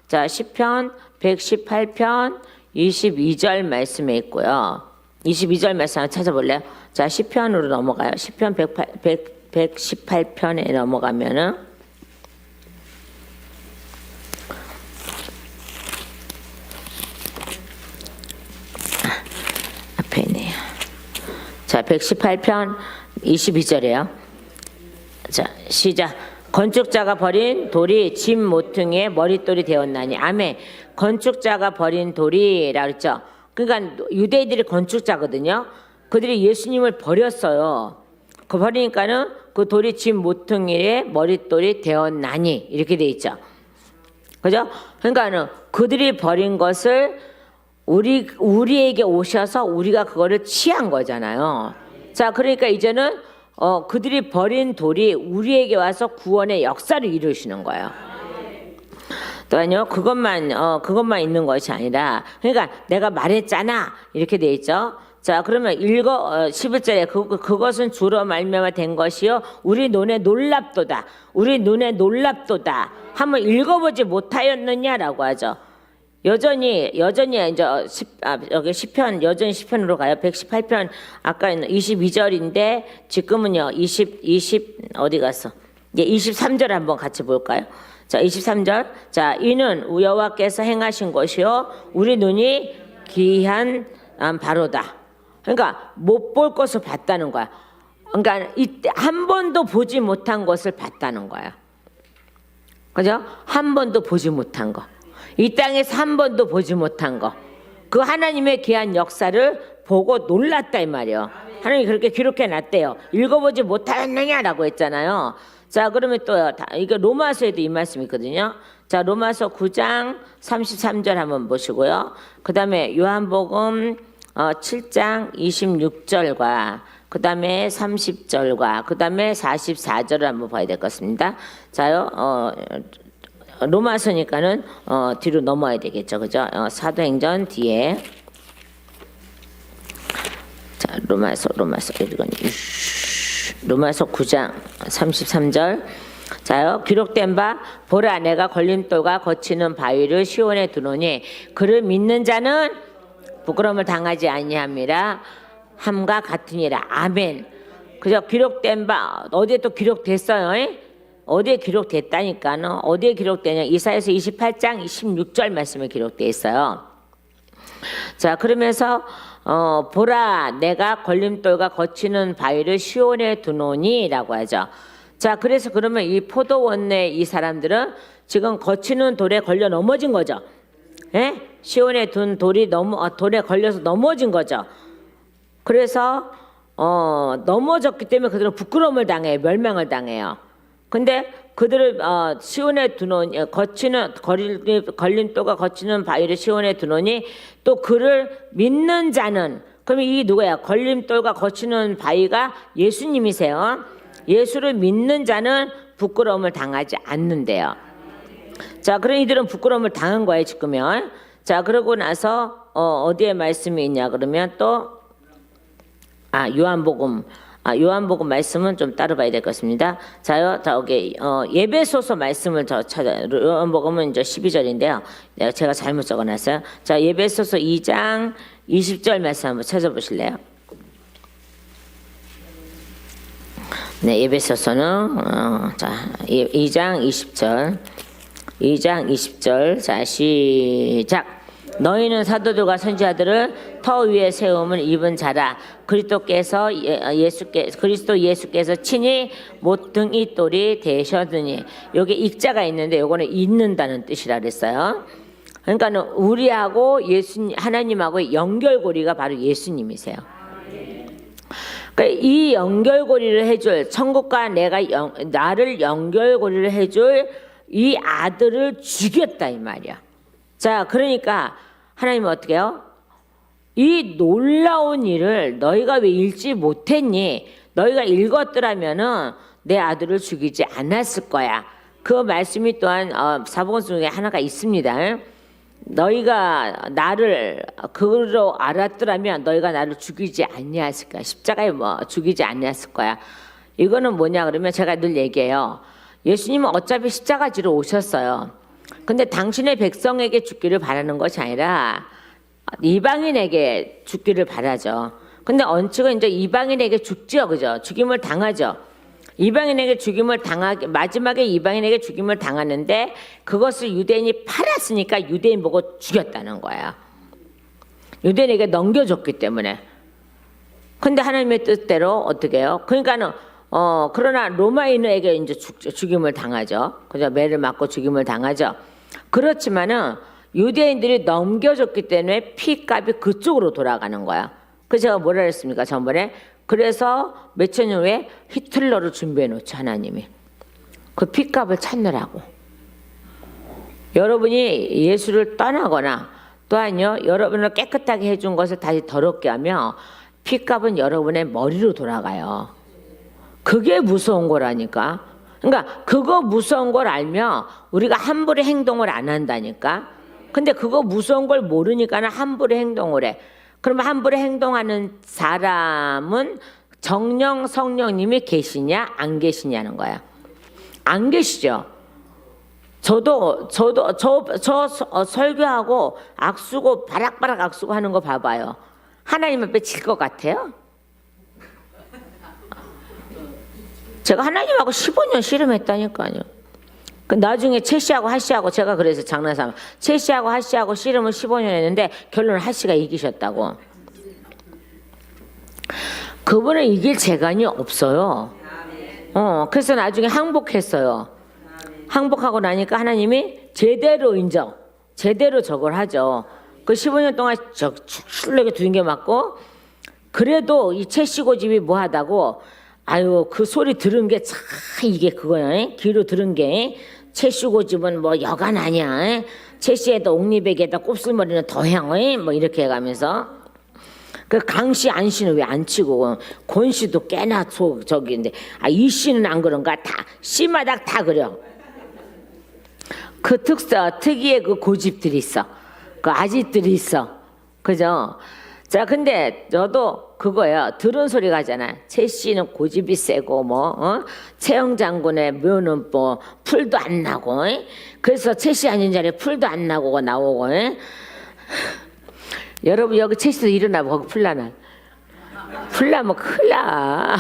자, 시편 118편 22절 말씀에 있고요. 22절 말씀 한번 찾아볼래요? 자, 시편으로 넘어가요. 시편 118편에 넘어가면은 앞에 있네요. 자, 118편 22절이에요. 자, 시작. 건축자가 버린 돌이 집 모퉁이의 머릿돌이 되었나니. 아멘. 건축자가 버린 돌이라고 했죠. 그러니까 유대인들이 건축자거든요. 그들이 예수님을 버렸어요. 그 버리니까는 그 돌이 집 모퉁이의 머릿돌이 되었나니 이렇게 돼 있죠. 그죠? 그러니까는 그들이 버린 것을 우리에게 오셔서 우리가 그거를 취한 거잖아요. 자, 그러니까 이제는 그들이 버린 돌이 우리에게 와서 구원의 역사를 이루시는 거예요. 또한요, 그것만 있는 것이 아니라, 그러니까 내가 말했잖아 이렇게 돼 있죠. 자, 그러면 11절에 그것은 주로 말미암아 된 것이요 우리 눈에 놀랍도다. 우리 눈에 놀랍도다. 한번 읽어보지 못하였느냐라고 하죠. 여전히 이제 여기 시편 여전히 시편으로 가요. 118편 아까는 22절인데 지금은요 20 어디 갔어? 이제 23절 한번 같이 볼까요? 자, 23절. 자, 이는 여호와께서 행하신 것이요 우리 눈이 기이한 바로다. 그러니까 못 볼 것을 봤다는 거야. 그러니까 이때 한 번도 보지 못한 것을 봤다는 거야. 그죠? 한 번도 보지 못한 거. 이 땅에서 한 번도 보지 못한 거. 그 하나님의 귀한 역사를 보고 놀랐다 이 말이에요. 하나님이 그렇게 기록해 놨대요. 읽어보지 못하였느냐라고 했잖아요. 자, 그러면 또 이게 로마서에도 이 말씀이 있거든요. 자, 로마서 9장 33절 한번 보시고요. 그 다음에 요한복음 7장 26절과 그 다음에 30절과 그 다음에 44절을 한번 봐야 될 것 같습니다. 자요, 로마서니까는 뒤로 넘어야 되겠죠, 그죠? 사도행전 뒤에. 자, 로마서 로마서 9장 33절. 자요, 기록된 바 보라 내가 걸림돌과 거치는 바위를 시온에 두노니 그를 믿는 자는 부끄러움을 당하지 아니함이라 함과 같으니라. 아멘. 그죠? 기록된 바 어디에 또 기록됐어요? 어디에 기록됐다니까요. 어디에 기록되냐? 이사야서 28장 16절 말씀에 기록되어 있어요. 자, 그러면서 보라 내가 걸림돌과 거치는 바위를 시온에 두노니라고 하죠. 자, 그래서 그러면 이 포도원 내 이 사람들은 지금 거치는 돌에 걸려 넘어진 거죠. 예? 시온에 둔 돌이 돌에 걸려서 넘어진 거죠. 그래서 넘어졌기 때문에 그들은 부끄러움을 당해요. 멸망을 당해요. 근데 그들을 시온에 두노니 거치는 걸림돌과 거치는 바위를 시온에 두노니 또 그를 믿는 자는 그러면 이 누구야? 걸림돌과 거치는 바위가 예수님이세요. 예수를 믿는 자는 부끄러움을 당하지 않는데요. 자, 그런 이들은 부끄러움을 당한 거예요 지금요. 자, 그러고 나서 어디에 말씀이 있냐 그러면 또 요한복음 말씀은 좀 따로 봐야 될 것 같습니다. 자요, 저기 예배소서 말씀을 찾아요. 요한복음은 이제 12절인데요. 제가 잘못 적어놨어요. 자, 예배소서 2장 20절 말씀 한번 찾아보실래요? 네, 예배소서는 자 2장 20절. 2장 20절. 자, 시작. 너희는 사도들과 선지자들을 터 위에 세움을 입은 자라. 그리스도 예수께서 친히 모퉁이 돌이 되셨으니. 여기 익자가 있는데 요거는 잊는다는 뜻이라 그랬어요. 그러니까 우리하고 하나님하고의 연결고리가 바로 예수님이세요. 그러니까 이 연결고리를 해줄 천국과 나를 연결고리를 해줄 이 아들을 죽였다 이 말이야. 자, 그러니까 하나님은 어떻게 해요? 이 놀라운 일을 너희가 왜 읽지 못했니? 너희가 읽었더라면은 내 아들을 죽이지 않았을 거야. 그 말씀이 또한 사복음 중에 하나가 있습니다. 너희가 나를 그로 알았더라면 너희가 나를 죽이지 아니했을 거야. 십자가에 죽이지 아니했을 거야. 이거는 뭐냐 그러면 제가 늘 얘기해요. 예수님은 어차피 십자가 지러 오셨어요. 근데 당신의 백성에게 죽기를 바라는 것이 아니라 이방인에게 죽기를 바라죠. 근데 언측은 이제 이방인에게 죽죠, 그죠? 죽임을 당하죠. 이방인에게 죽임을 마지막에 이방인에게 죽임을 당하는데 그것을 유대인이 팔았으니까 유대인 보고 죽였다는 거야. 유대인에게 넘겨줬기 때문에. 근데 하나님의 뜻대로 어떻게 해요? 그러니까는 그러나 로마인에게 이제 죽임을 당하죠. 그죠? 매를 맞고 죽임을 당하죠. 그렇지만은 유대인들이 넘겨줬기 때문에 피값이 그쪽으로 돌아가는 거야. 그래서 제가 뭐라 그랬습니까? 전번에. 그래서 몇천 년 후에 히틀러를 준비해 놓죠, 하나님이. 그 피값을 찾느라고. 여러분이 예수를 떠나거나 또한요, 여러분을 깨끗하게 해준 것을 다시 더럽게 하며 피값은 여러분의 머리로 돌아가요. 그게 무서운 거라니까. 그러니까 그거 무서운 걸 알면 우리가 함부로 행동을 안 한다니까. 근데 그거 무서운 걸 모르니까는 함부로 행동을 해. 그러면 함부로 행동하는 사람은 정령 성령님이 계시냐 안 계시냐는 거야. 안 계시죠. 저도 설교하고 악수고 바락바락 악수고 하는 거 봐봐요. 하나님 앞에 질 것 같아요? 제가 하나님하고 15년 씨름했다니까요. 나중에 채씨하고 하씨하고 제가 그래서 장난삼아 채씨하고 하씨하고 씨름을 15년 했는데 결론은 하씨가 이기셨다고. 그분을 이길 재간이 없어요. 그래서 나중에 항복했어요. 항복하고 나니까 하나님이 제대로 저걸 하죠. 그 15년 동안 출력에 두개 맞고 그래도 이 채씨 고집이 뭐하다고 아유 그 소리 들은 게 참 이게 그거야. 귀로 들은 게 채씨 고집은 뭐 여간 아니야. 채씨에다 옥리백에다 곱슬머리는 더향 뭐 이렇게 해가면서 그 강씨 안씨는 왜 안 치고 권씨도 꽤나 저기인데 이 씨는 안 그런가? 다 씨마다 다 그려. 그 특이의 그 고집들이 있어. 그 아집들이 있어. 그죠? 자, 근데 저도 그거예요. 들은 소리가 하잖아. 채 씨는 고집이 세고 채영 장군의 묘는 뭐 풀도 안 나고 그래서 채 씨 아닌 자리에 풀도 안 나고 나오고 여러분 여기 채 씨도 일어나고 거기 풀나나? 풀나면 큰일 나.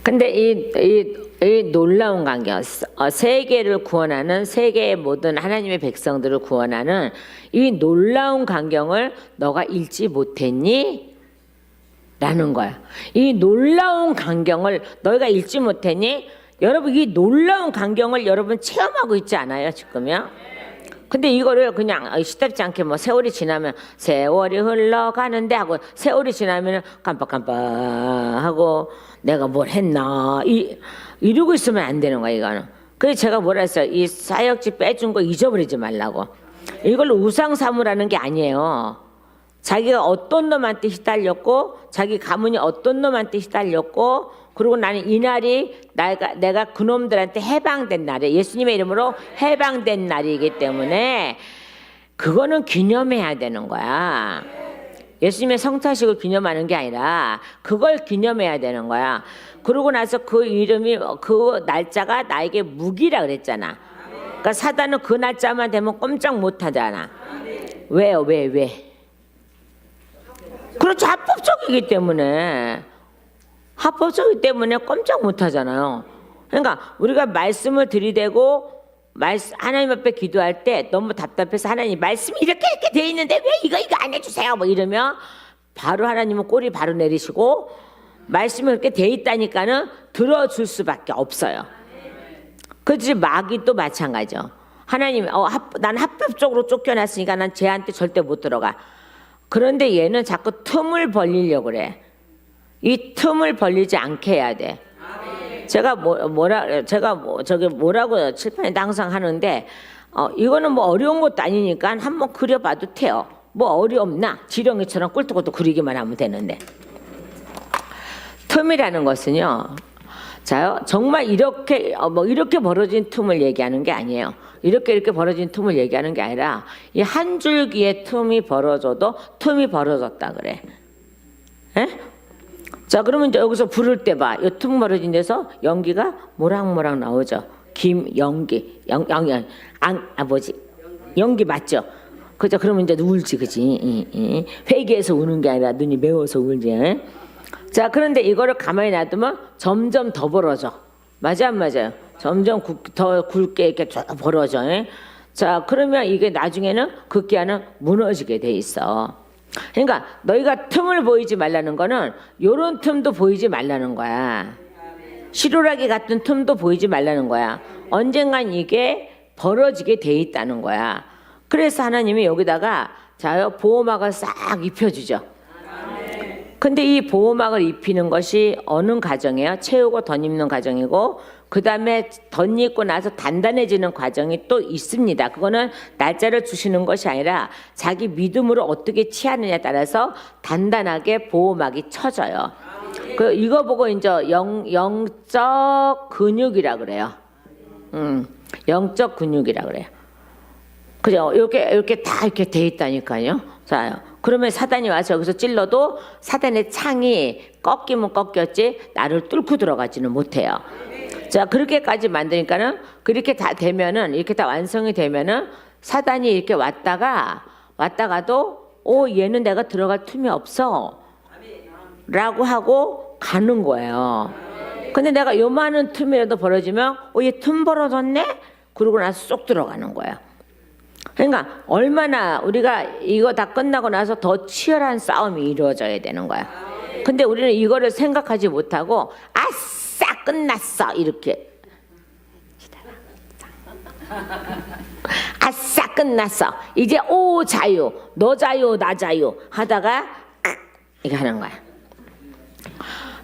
근데 이 놀라운 광경, 세계를 구원하는 세계의 모든 하나님의 백성들을 구원하는 이 놀라운 광경을 너가 읽지 못했니? 라는 거야. 이 놀라운 광경을 너희가 읽지 못했니? 여러분 이 놀라운 광경을 여러분 체험하고 있지 않아요 지금요? 근데 이거를 그냥 시답지 않게 뭐 세월이 지나면 세월이 흘러가는데 하고 세월이 지나면 깜빡깜빡하고 내가 뭘 했나 이러고 있으면 안 되는 거야 이거는. 그래서 제가 뭐라 했어요. 이 사역지 빼준 거 잊어버리지 말라고. 이걸 우상 삼으라는 게 아니에요. 자기가 어떤 놈한테 휘달렸고 자기 가문이 어떤 놈한테 휘달렸고 그리고 나는 이날이 내가 그놈들한테 해방된 날이에요. 예수님의 이름으로 해방된 날이기 때문에 그거는 기념해야 되는 거야. 예수님의 성탄식을 기념하는 게 아니라 그걸 기념해야 되는 거야. 그러고 나서 그 이름이 그 날짜가 나에게 무기라 그랬잖아. 그러니까 사단은 그 날짜만 되면 꼼짝 못 하잖아. 왜요? 왜? 그렇죠. 합법적이기 때문에 꼼짝 못 하잖아요. 그러니까 우리가 말씀을 들이대고 하나님 앞에 기도할 때 너무 답답해서 하나님 말씀이 이렇게 돼 있는데 왜 이거 안 해주세요 뭐 이러면 바로 하나님은 꼬리 바로 내리시고 말씀이 그렇게 돼 있다니까는 들어줄 수밖에 없어요. 그렇지. 마귀도 마찬가지죠. 하나님 난 합법적으로 쫓겨났으니까 난 쟤한테 절대 못 들어가. 그런데 얘는 자꾸 틈을 벌리려고 그래. 이 틈을 벌리지 않게 해야 돼. 제가 뭐라고 칠판에 항상 하는데 이거는 뭐 어려운 것도 아니니까 한번 그려봐도 돼요. 뭐 어렵나? 지렁이처럼 꿀떡꿀떡 그리기만 하면 되는데. 틈이라는 것은요. 자요. 정말 이렇게 벌어진 틈을 얘기하는 게 아니에요. 이렇게 벌어진 틈을 얘기하는 게 아니라 이 한 줄기의 틈이 벌어져도 틈이 벌어졌다 그래. 에? 자, 그러면 이제 여기서 부를 때 봐. 이 틈 벌어진 데서 연기가 모락모락 나오죠. 김연기, 연기 맞죠? 그죠? 그러면 이제 울지, 그지? 회개해서 우는 게 아니라 눈이 매워서 울지. 자, 그런데 이거를 가만히 놔두면 점점 더 벌어져. 맞아, 안 맞아요? 점점 더 굵게 이렇게 벌어져. 자, 그러면 이게 나중에는 급기야는 무너지게 돼 있어. 그러니까 너희가 틈을 보이지 말라는 거는 요런 틈도 보이지 말라는 거야. 시루라기 같은 틈도 보이지 말라는 거야. 언젠간 이게 벌어지게 돼 있다는 거야. 그래서 하나님이 여기다가 자요 보호막을 싹 입혀주죠. 근데 이 보호막을 입히는 것이 어느 과정이에요? 채우고 덧입는 과정이고 그 다음에 덧입고 나서 단단해지는 과정이 또 있습니다. 그거는 날짜를 주시는 것이 아니라 자기 믿음으로 어떻게 취하느냐에 따라서 단단하게 보호막이 쳐져요. 이거 보고 이제 영적 근육이라 그래요. 영적 근육이라 그래요. 그죠? 이렇게 다 이렇게 돼 있다니까요. 자, 그러면 사단이 와서 여기서 찔러도 사단의 창이 꺾이면 꺾였지 나를 뚫고 들어가지는 못해요. 자, 그렇게까지 만드니까는 그렇게 다 되면은 이렇게 다 완성이 되면은 사단이 이렇게 왔다가도 얘는 내가 들어갈 틈이 없어 라고 하고 가는 거예요. 근데 내가 요만한 틈이라도 벌어지면 얘 틈 벌어졌네? 그러고 나서 쏙 들어가는 거예요. 그러니까 얼마나 우리가 이거 다 끝나고 나서 더 치열한 싸움이 이루어져야 되는 거야. 근데 우리는 이거를 생각하지 못하고 아싸 끝났어 이렇게 아싸 끝났어 이제 자유 너 자유 나 자유 하다가 이렇게 하는 거야.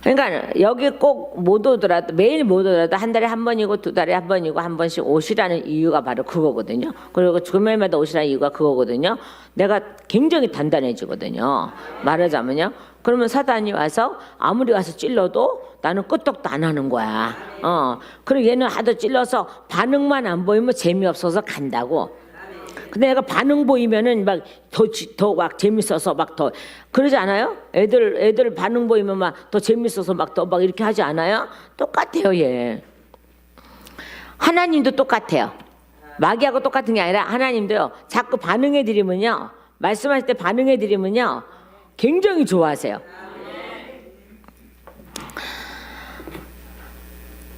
그러니까 여기 꼭 못 오더라도 매일 못 오더라도 한 달에 한 번이고 두 달에 한 번이고 한 번씩 오시라는 이유가 바로 그거거든요. 그리고 금요일마다 오시라는 이유가 그거거든요. 내가 굉장히 단단해지거든요. 말하자면요. 그러면 사단이 와서 아무리 와서 찔러도 나는 끄떡도 안 하는 거야. 그리고 얘는 하도 찔러서 반응만 안 보이면 재미없어서 간다고. 근데 내가 반응 보이면은 막 더 막 재밌어서 막 더 그러지 않아요? 애들 반응 보이면 막 더 재밌어서 막 더 막 이렇게 하지 않아요? 똑같아요, 얘. 하나님도 똑같아요. 마귀하고 똑같은 게 아니라 하나님도요. 자꾸 반응해 드리면요. 말씀하실 때 반응해 드리면요. 굉장히 좋아하세요.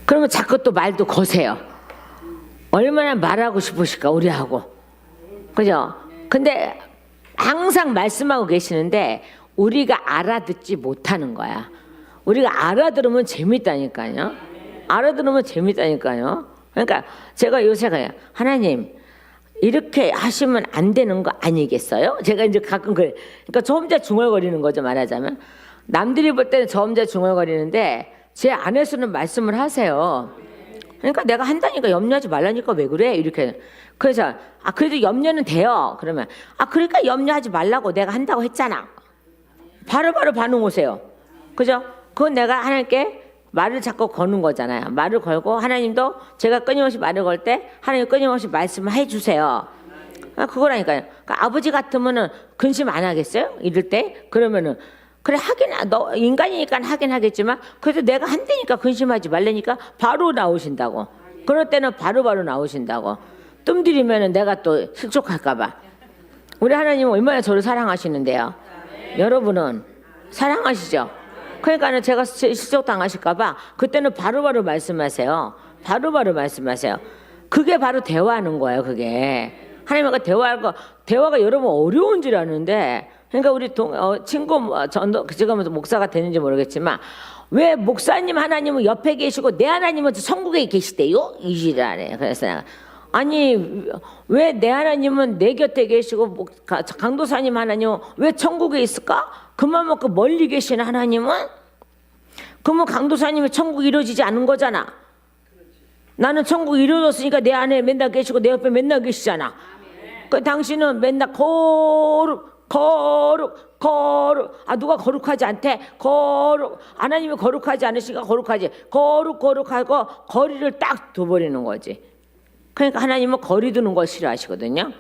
그러면 자꾸 또 말도 거세요. 얼마나 말하고 싶으실까 우리하고. 그죠? 근데 항상 말씀하고 계시는데 우리가 알아듣지 못하는 거야. 우리가 알아들으면 재밌다니까요. 알아들으면 재밌다니까요. 그러니까 제가 요새 가요. 하나님 이렇게 하시면 안 되는 거 아니겠어요? 제가 이제 가끔 그래. 그러니까 저 혼자 중얼거리는 거죠, 말하자면. 남들이 볼 때는 저 혼자 중얼거리는데 제 안에서는 말씀을 하세요. 그러니까 내가 한다니까 염려하지 말라니까 왜 그래? 이렇게. 그래서 그래도 염려는 돼요. 그러면 그러니까 염려하지 말라고 내가 한다고 했잖아. 바로바로 반응 오세요. 그죠? 그건 내가 하나님께 말을 자꾸 거는 거잖아요. 말을 걸고 하나님도 제가 끊임없이 말을 걸 때 하나님 끊임없이 말씀을 해주세요. 그거라니까요. 그러니까 아버지 같으면은 근심 안 하겠어요? 이럴 때? 그러면은 그래 하긴 너 인간이니까 하긴 하겠지만 그래도 내가 한다니까 근심하지 말라니까 바로 나오신다고. 그럴 때는 바로바로 나오신다고. 뜸 들이면은 내가 또 실족할까 봐. 우리 하나님은 얼마나 저를 사랑하시는데요. 여러분은 사랑하시죠? 그러니까는 제가 실족 당하실까 봐 그때는 바로바로 말씀하세요. 바로바로 말씀하세요. 그게 바로 대화하는 거예요. 그게 하나님과 대화가 여러분 어려운 줄 아는데, 그러니까 우리 친구 지금 목사가 되는지 모르겠지만 왜 목사님 하나님은 옆에 계시고 내 하나님은 천국에 계시대요? 이지를 안 해요. 그래서 내가 아니 왜 내 하나님은 내 곁에 계시고 강도사님 하나님은 왜 천국에 있을까? 그만 먹고 멀리 계신 하나님은? 그러면 강도사님이 천국이 이루어지지 않은 거잖아. 나는 천국이 이루어졌으니까 내 안에 맨날 계시고 내 옆에 맨날 계시잖아. 그 당신은 맨날 거룩 누가 거룩하지 않대? 거룩. 하나님이 거룩하지 않으시니까 거룩하지. 거룩하고 거리를 딱 둬버리는 거지. 그러니까 하나님은 거리 두는 걸 싫어하시거든요.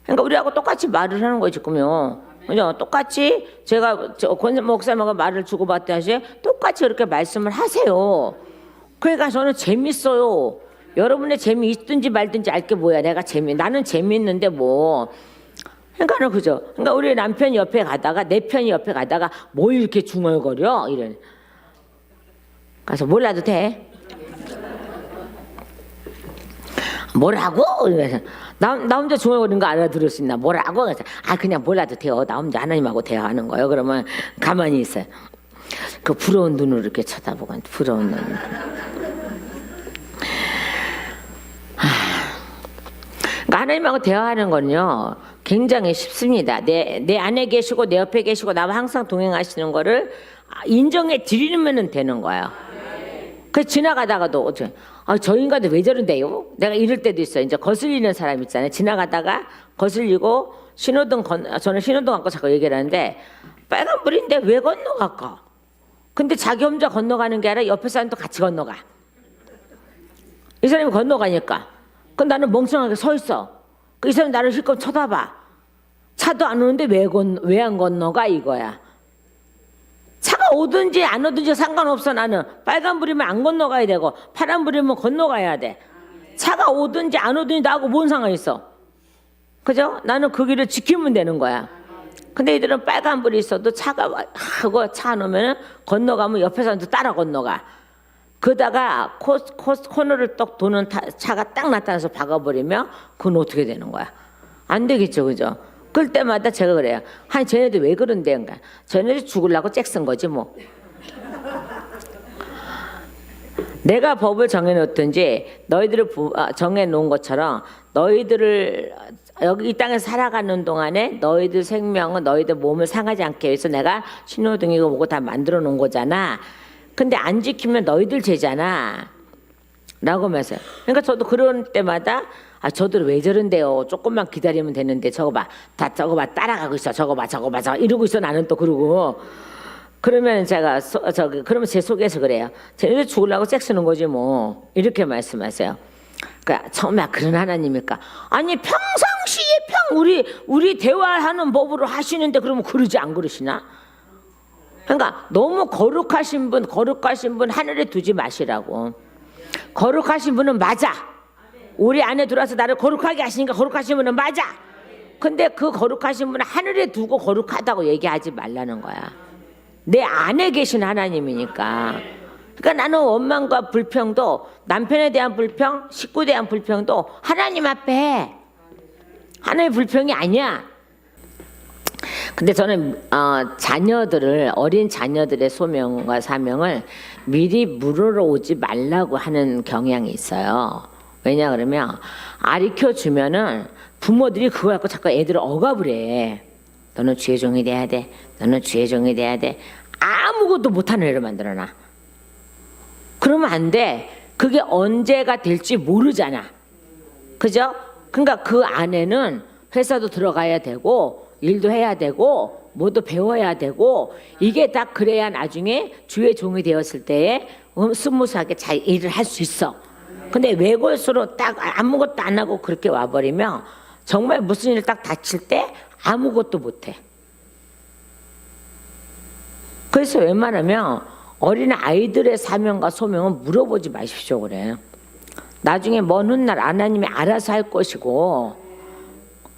그러니까 우리하고 똑같이 말을 하는 거지, 지금요. 그죠? 똑같이 제가 권사 목사님하고 말을 주고받듯 하시 똑같이 그렇게 말씀을 하세요. 그러니까 저는 재밌어요. 여러분의 재미 있든지 말든지 알 게 뭐야. 나는 재미있는데 뭐. 그러니까는 그죠. 그러니까 우리 남편이 옆에 가다가 내 편이 옆에 가다가 뭐 이렇게 중얼거려 이런. 가서 몰라도 돼. 뭐라고? 나 혼자 중얼거리는 거 알아들을 수 있나? 뭐라고? 그냥 몰라도 돼요. 나 혼자 하나님하고 대화하는 거예요. 그러면 가만히 있어요. 그 부러운 눈으로 이렇게 쳐다보고 부러운 눈. 그러니까 하나님하고 대화하는 거는요 굉장히 쉽습니다. 내 안에 계시고 내 옆에 계시고 나와 항상 동행하시는 거를 인정해 드리면 되는 거예요. 그 지나가다가도 어떻게 저 인간도 왜 저런데요? 내가 이럴 때도 있어요. 이제 거슬리는 사람 있잖아요. 지나가다가 거슬리고 저는 신호등 갖고 자꾸 얘기를 하는데 빨간불인데 왜 건너갈까? 근데 자기 혼자 건너가는 게 아니라 옆에 사람도 같이 건너가. 이 사람이 건너가니까. 그럼 나는 멍청하게 서 있어. 이 사람이 나를 실컷 쳐다봐. 차도 안 오는데 왜 안 건너가 이거야. 차가 오든지 안 오든지 상관없어. 나는 빨간불이면 안 건너가야 되고 파란불이면 건너가야 돼. 차가 오든지 안 오든지 나하고 뭔 상관 있어. 그죠? 나는 그 길을 지키면 되는 거야. 근데 이들은 빨간불이 있어도 차가 하고 차 안 오면 건너가면 옆에 사람도 따라 건너가. 그러다가 코너를 떡 도는 차가 딱 나타나서 박아버리면 그건 어떻게 되는 거야? 안 되겠죠. 그죠? 그럴 때마다 제가 그래요. 쟤네들 왜 그런데? 그러니까 쟤네들 죽으려고 잭 쓴 거지 뭐. 내가 법을 정해놓든지 너희들을 정해놓은 것처럼 너희들을 여기 이 땅에서 살아가는 동안에 너희들 생명은 너희들 몸을 상하지 않게 위해서 내가 신호등이고 뭐고 다 만들어 놓은 거잖아. 근데 안 지키면 너희들 죄잖아 라고 하면서. 그러니까 저도 그런 때마다 저들 왜 저런데요? 조금만 기다리면 되는데 저거 봐 따라가고 있어. 저거 봐 이러고 있어. 나는 또 그러고. 그러면 제가 그러면 제 속에서 그래요. 쟤네들 죽으려고 잭 쓰는 거지 뭐. 이렇게 말씀하세요. 그러니까 처음에 그런 하나님일까? 아니 평상시에 우리 대화하는 법으로 하시는데 그러면 그러지 안 그러시나? 그러니까 너무 거룩하신 분 하늘에 두지 마시라고. 거룩하신 분은 맞아. 우리 안에 들어와서 나를 거룩하게 하시니까 거룩하신 분은 맞아. 근데 그 거룩하신 분은 하늘에 두고 거룩하다고 얘기하지 말라는 거야. 내 안에 계신 하나님이니까. 그러니까 나는 원망과 불평도 남편에 대한 불평, 식구에 대한 불평도 하나님 앞에 해. 하나님의 불평이 아니야. 근데 저는 어린 자녀들의 소명과 사명을 미리 물으러 오지 말라고 하는 경향이 있어요. 왜냐 그러면 가르쳐 주면은 부모들이 그거 갖고 자꾸 애들을 억압을 해. 너는 주의 종이 돼야 돼. 너는 주의 종이 돼야 돼. 아무것도 못하는 애를 만들어놔. 그러면 안 돼. 그게 언제가 될지 모르잖아. 그죠? 그러니까 그 안에는 회사도 들어가야 되고 일도 해야 되고 뭐도 배워야 되고 이게 다 그래야 나중에 주의 종이 되었을 때에 스무스하게 잘 일을 할 수 있어. 근데 외골수로 딱 아무것도 안 하고 그렇게 와버리면 정말 무슨 일 딱 다칠 때 아무것도 못해. 그래서 웬만하면 어린 아이들의 사명과 소명은 물어보지 마십시오 그래. 나중에 먼 훗날 하나님이 알아서 할 것이고.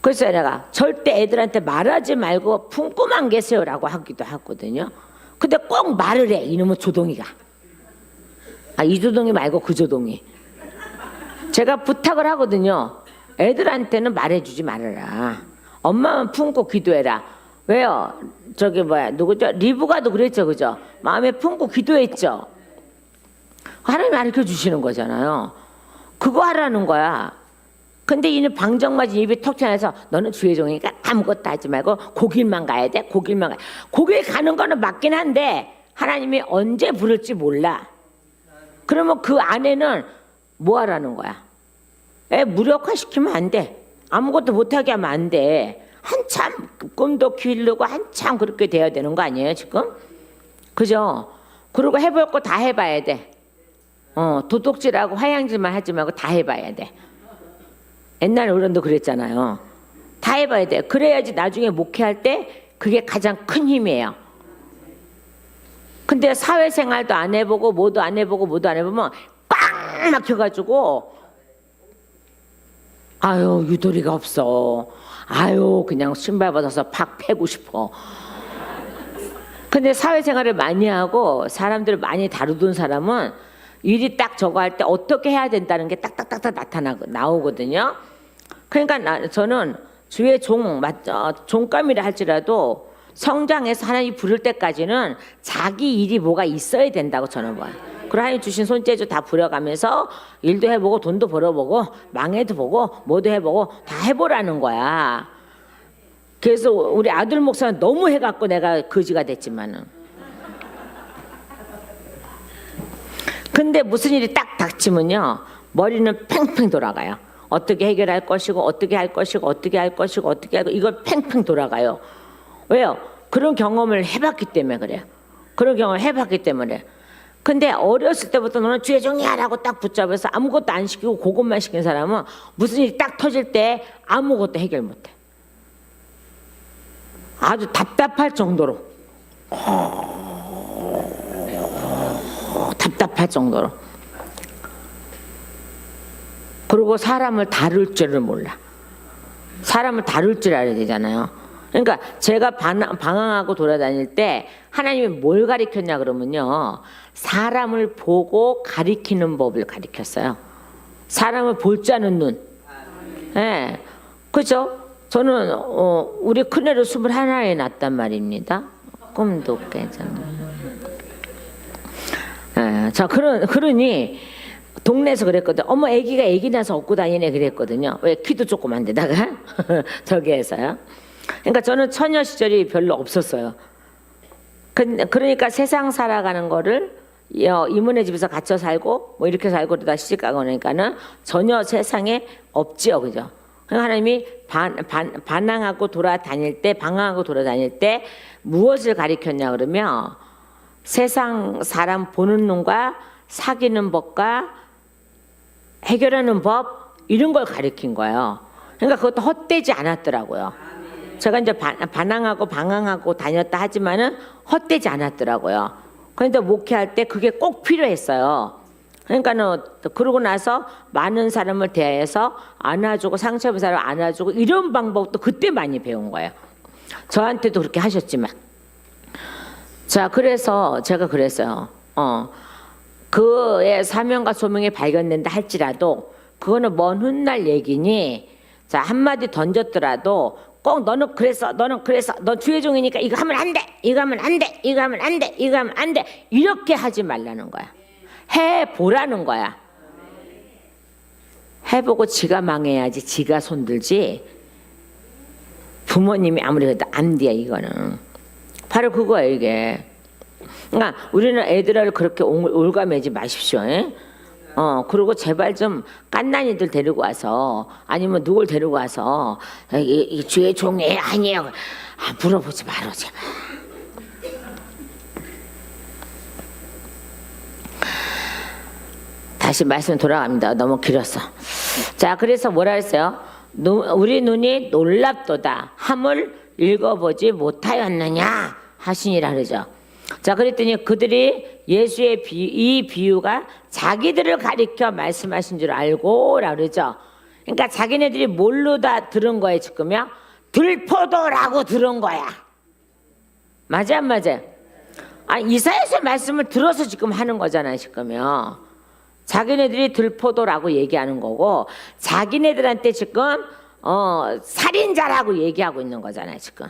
그래서 내가 절대 애들한테 말하지 말고 품고만 계세요라고 하기도 하거든요. 근데 꼭 말을 해 이놈의 조동이가. 이 조동이 말고 그 조동이. 제가 부탁을 하거든요. 애들한테는 말해주지 말아라. 엄마만 품고 기도해라. 왜요? 저기 누구죠? 리브가도 그랬죠, 그죠? 마음에 품고 기도했죠. 하나님이 가르쳐 주시는 거잖아요. 그거 하라는 거야. 근데 이는 방정맞은 입이 턱 튀어나와서 너는 주의 종이니까 아무것도 하지 말고 고길만 가야 돼. 고길만 가. 고길 가는 거는 맞긴 한데 하나님이 언제 부를지 몰라. 그러면 그 안에는 뭐 하라는 거야? 애 무력화시키면 안 돼. 아무것도 못하게 하면 안 돼. 한참 꿈도 기르고 한참 그렇게 돼야 되는 거 아니에요 지금? 그죠? 그리고 해볼 거 다 해봐야 돼. 도둑질하고 화양질만 하지 말고 다 해봐야 돼. 옛날 어른도 그랬잖아요. 다 해봐야 돼. 그래야지 나중에 목회할 때 그게 가장 큰 힘이에요. 근데 사회생활도 안 해보고 뭐도 안 해보고 뭐도 안 해보면 꽉 막혀가지고 아유 유도리가 없어. 아유 그냥 신발 벗어서 팍 패고 싶어. 근데 사회생활을 많이 하고 사람들을 많이 다루던 사람은 일이 딱 저거 할 때 어떻게 해야 된다는 게 딱딱딱딱 나오거든요. 그러니까 저는 주의 종감이라 할지라도 성장해서 하나님이 부를 때까지는 자기 일이 뭐가 있어야 된다고 저는 봐요. 그리고 하나님 주신 손재주 다 부려가면서 일도 해보고 돈도 벌어보고 망해도 보고 뭐도 해보고 다 해보라는 거야. 그래서 우리 아들 목사는 너무 해갖고 내가 거지가 됐지만은. 근데 무슨 일이 딱 닥치면요 머리는 팽팽 돌아가요. 어떻게 해결할 것이고 어떻게 할 것이고 어떻게 할 것이고 어떻게 하고 이걸 팽팽 돌아가요. 왜요? 그런 경험을 해봤기 때문에 그래요. 그런 경험을 해봤기 때문에. 근데 어렸을 때부터 너는 주의 종이야 라고 딱 붙잡아서 아무것도 안 시키고 그것만 시킨 사람은 무슨 일이 딱 터질 때 아무것도 해결 못해. 아주 답답할 정도로 답답할 정도로. 그리고 사람을 다룰 줄을 몰라. 사람을 다룰 줄 알아야 되잖아요. 그러니까 제가 방황하고 돌아다닐 때 하나님이 뭘 가르쳤냐 그러면요 사람을 보고 가리키는 법을 가르쳤어요. 사람을 볼 줄 아는 눈. 네. 그죠? 저는 우리 큰애를 21에 낳았단 말입니다. 꿈도 깨잖아요. 자 그러니 동네에서 그랬거든. 어머 애기가 애기 나서 업고 다니네 그랬거든요. 왜 키도 조그만데다가 저기에서요. 그러니까 저는 처녀 시절이 별로 없었어요. 그러니까 세상 살아가는 거를 이모네 집에서 갇혀 살고 뭐 이렇게 살고 그러다 시집 가고 그러니까는 전혀 세상에 없지요, 그죠? 하나님이 방황하고 돌아다닐 때 무엇을 가리켰냐 그러면 세상 사람 보는 눈과 사귀는 법과 해결하는 법 이런 걸 가리킨 거예요. 그러니까 그것도 헛되지 않았더라고요. 제가 이제 방황하고 다녔다 하지만은 헛되지 않았더라고요. 그런데 목회할 때 그게 꼭 필요했어요. 그러니까는 그러고 나서 많은 사람을 대해서 안아주고 상처입은 사람을 안아주고 이런 방법도 그때 많이 배운 거예요. 저한테도 그렇게 하셨지만. 자, 그래서 제가 그랬어요. 그의 사명과 소명이 발견된다 할지라도 그거는 먼 훗날 얘기니 자 한마디 던졌더라도 꼭 너는 그래서 너 주의 종이니까 이거 하면 안 돼 이거 하면 안 돼 이거 하면 안 돼 이거 하면 안 돼 이렇게 하지 말라는 거야. 해보라는 거야. 해보고 지가 망해야지 지가 손들지. 부모님이 아무리 그래도 안 돼, 이거는. 바로 그거예요, 이게. 그러니까 우리는 애들을 그렇게 올가매지 마십시오. 에? 그리고 제발 좀 깐난이들 데리고 와서, 아니면 누굴 데리고 와서 이 주의 종이 아니에요, 물어보지 말어, 제발. 다시 말씀 돌아갑니다. 너무 길었어. 자, 그래서 뭐라 했어요? 우리 눈이 놀랍도다 함을 읽어보지 못하였느냐 하시니라 그러죠. 자, 그랬더니 그들이 예수의 이 비유가 자기들을 가리켜 말씀하신 줄 알고 라 그러죠. 그러니까 자기네들이 뭘로 다 들은 거예요, 지금요? 들포도라고 들은 거야. 맞아, 안 맞아? 이사야서 말씀을 들어서 지금 하는 거잖아요, 지금요. 자기네들이 들포도라고 얘기하는 거고, 자기네들한테 지금 살인자라고 얘기하고 있는 거잖아요, 지금.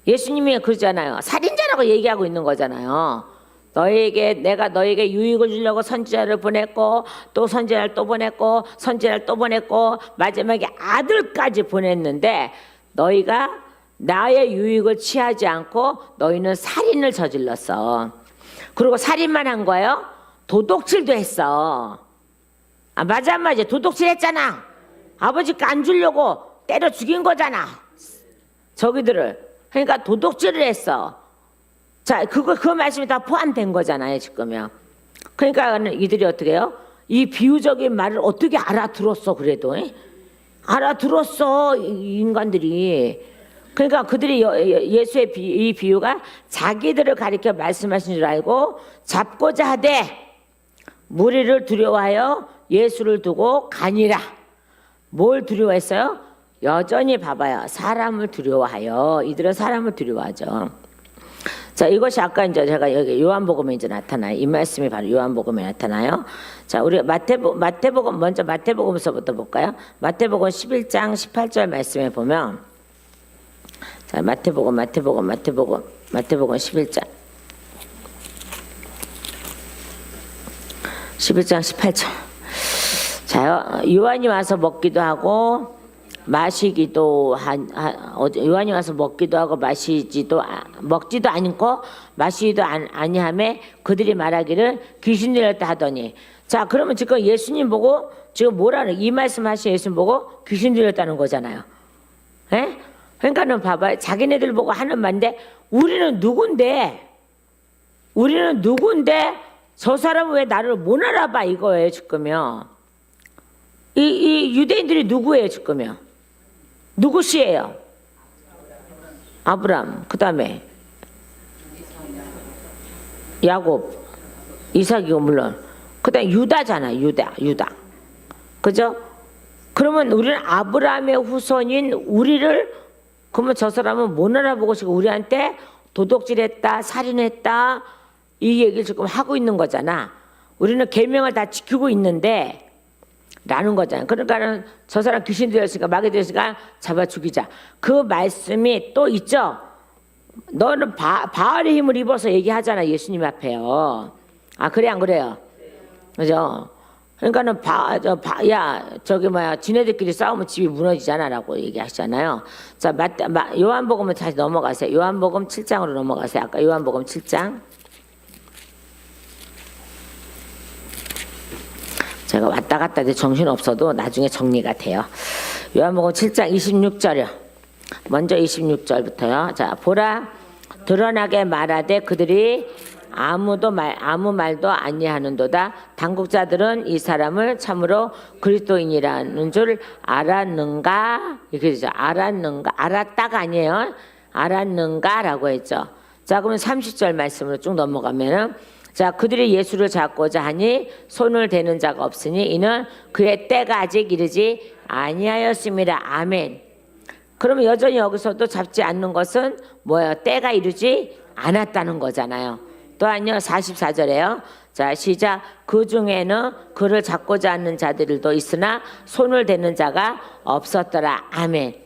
예수님이 그러잖아요. 살인자라고 얘기하고 있는 거잖아요. 내가 너에게 유익을 주려고 선지자를 보냈고, 또 선지자를 또 보냈고, 선지자를 또 보냈고, 마지막에 아들까지 보냈는데, 너희가 나의 유익을 취하지 않고 너희는 살인을 저질렀어. 그리고 살인만 한 거예요? 도둑질도 했어. 맞아, 안 맞아? 도둑질 했잖아. 아버지가 안 주려고 때려 죽인 거잖아, 저기들을. 그러니까 도둑질을 했어. 자, 그 말씀이 다 포함된 거잖아요, 지금요. 그러니까 이들이 어떻게 해요? 이 비유적인 말을 어떻게 알아들었어, 그래도. 알아들었어, 이 인간들이. 그러니까 그들이 예수의 이 비유가 자기들을 가리켜 말씀하신 줄 알고 잡고자 하되 무리를 두려워하여 예수를 두고 가니라. 뭘 두려워했어요? 여전히 봐봐요. 사람을 두려워하여. 이들은 사람을 두려워하죠. 자, 이것이 아까 이제 제가 여기 요한복음에 이제 나타나요. 이 말씀이 바로 요한복음에 나타나요. 자, 우리 마태복음 먼저 마태복음서부터 볼까요? 마태복음 11장 18절 말씀에 보면, 자, 마태복음 11장 18절. 자, 요한이 와서 먹기도 하고 마시기도 요한이 와서 먹기도 하고 먹지도 않고 마시기도 아니하매 그들이 말하기를 귀신 들렸다 하더니. 자, 그러면 지금 예수님 보고 지금 이 말씀하신 예수님 보고 귀신 들렸다는 거잖아요. 예? 그러니까는 봐봐요. 자기네들 보고 하는 말인데 우리는 누군데 저 사람은 왜 나를 못 알아봐, 이거예요, 지금요. 이 유대인들이 누구예요, 지금요? 누구시에요? 아브람, 그 다음에 야곱, 이삭이고 물론 그 다음에 유다잖아. 유다. 그죠? 그러면 우리는 아브라함의 후손인 우리를, 그러면 저 사람은 못 알아보고 지금 우리한테 도둑질했다, 살인했다, 이 얘기를 지금 하고 있는 거잖아. 우리는 계명을 다 지키고 있는데 라는 거잖아요. 그러니까는 저 사람 귀신 들렸으니까, 마귀 들렸으니까 잡아 죽이자. 그 말씀이 또 있죠. 너는 바알의 힘을 입어서 얘기하잖아, 예수님 앞에요. 그래, 안 그래요? 그죠? 그러니까는 지네들끼리 싸우면 집이 무너지잖아라고 얘기하시잖아요. 자, 요한복음은 다시 넘어가세요. 요한복음 7장으로 넘어가세요. 아까 요한복음 7장. 제가 왔다 갔다 해도 정신 없어도 나중에 정리가 돼요. 요한복음 7장 26절이요. 먼저 26절부터요. 자, 보라, 드러나게 말하되 그들이 아무 말도 아니하는도다. 당국자들은 이 사람을 참으로 그리스도인이라는 줄 알았는가? 이렇게 되죠. 알았다가 아니에요. 알았는가라고 했죠. 자, 그러면 30절 말씀으로 쭉 넘어가면은, 자, 그들이 예수를 잡고자 하니 손을 대는 자가 없으니 이는 그의 때가 아직 이르지 아니하였습니다. 아멘. 그러면 여전히 여기서도 잡지 않는 것은 뭐예요? 때가 이르지 않았다는 거잖아요. 또한요, 44절에요. 자, 시작. 그 중에는 그를 잡고자 하는 자들도 있으나 손을 대는 자가 없었더라. 아멘.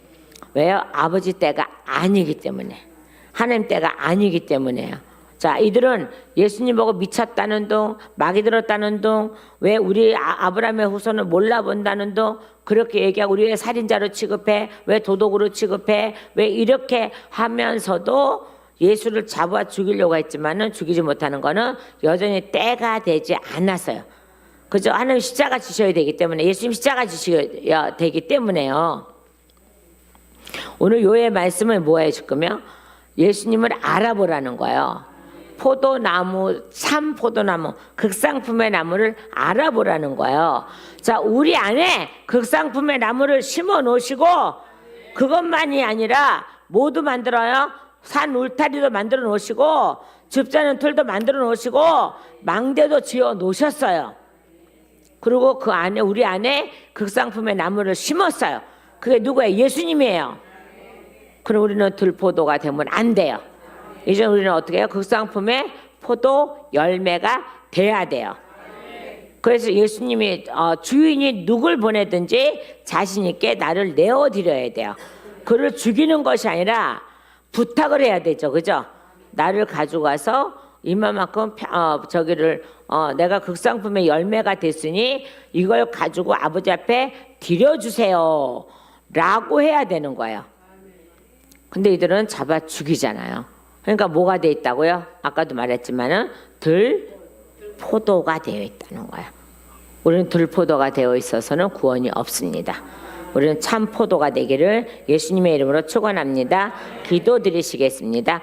왜요? 아버지 때가 아니기 때문에. 하나님 때가 아니기 때문에요. 자, 이들은 예수님 보고 미쳤다는 둥, 마귀 들었다는 둥, 왜 우리 아브라함의 후손을 몰라본다는 둥, 그렇게 얘기하고 우리 왜 살인자로 취급해? 왜 도둑으로 취급해? 왜 이렇게 하면서도 예수를 잡아 죽이려고 했지만은 죽이지 못하는 거는 여전히 때가 되지 않았어요. 그죠? 하나님 십자가 지셔야 되기 때문에, 예수님 십자가 지셔야 되기 때문에요. 오늘 요의 말씀은 뭐예요, 지금요? 예수님을 알아보라는 거예요. 포도나무, 참 포도나무, 극상품의 나무를 알아보라는 거예요. 자, 우리 안에 극상품의 나무를 심어 놓으시고, 그것만이 아니라 모두 만들어요. 산 울타리도 만들어 놓으시고, 줍자는 틀도 만들어 놓으시고, 망대도 지어 놓으셨어요. 그리고 그 안에, 우리 안에 극상품의 나무를 심었어요. 그게 누구예요? 예수님이에요. 그럼 우리는 들포도가 되면 안 돼요. 이제 우리는 어떻게 해요? 극상품의 포도 열매가 돼야 돼요. 그래서 예수님이 주인이 누굴 보내든지 자신 있게 나를 내어드려야 돼요. 그를 죽이는 것이 아니라 부탁을 해야 되죠. 그죠? 나를 가져가서 이만큼 내가 극상품의 열매가 됐으니 이걸 가지고 아버지 앞에 드려주세요 라고 해야 되는 거예요. 근데 이들은 잡아 죽이잖아요. 그러니까 뭐가 돼 있다고요? 아까도 말했지만은 들포도가 되어 있다는 거예요. 우리는 들포도가 되어 있어서는 구원이 없습니다. 우리는 참 포도가 되기를 예수님의 이름으로 축원합니다. 기도드리시겠습니다.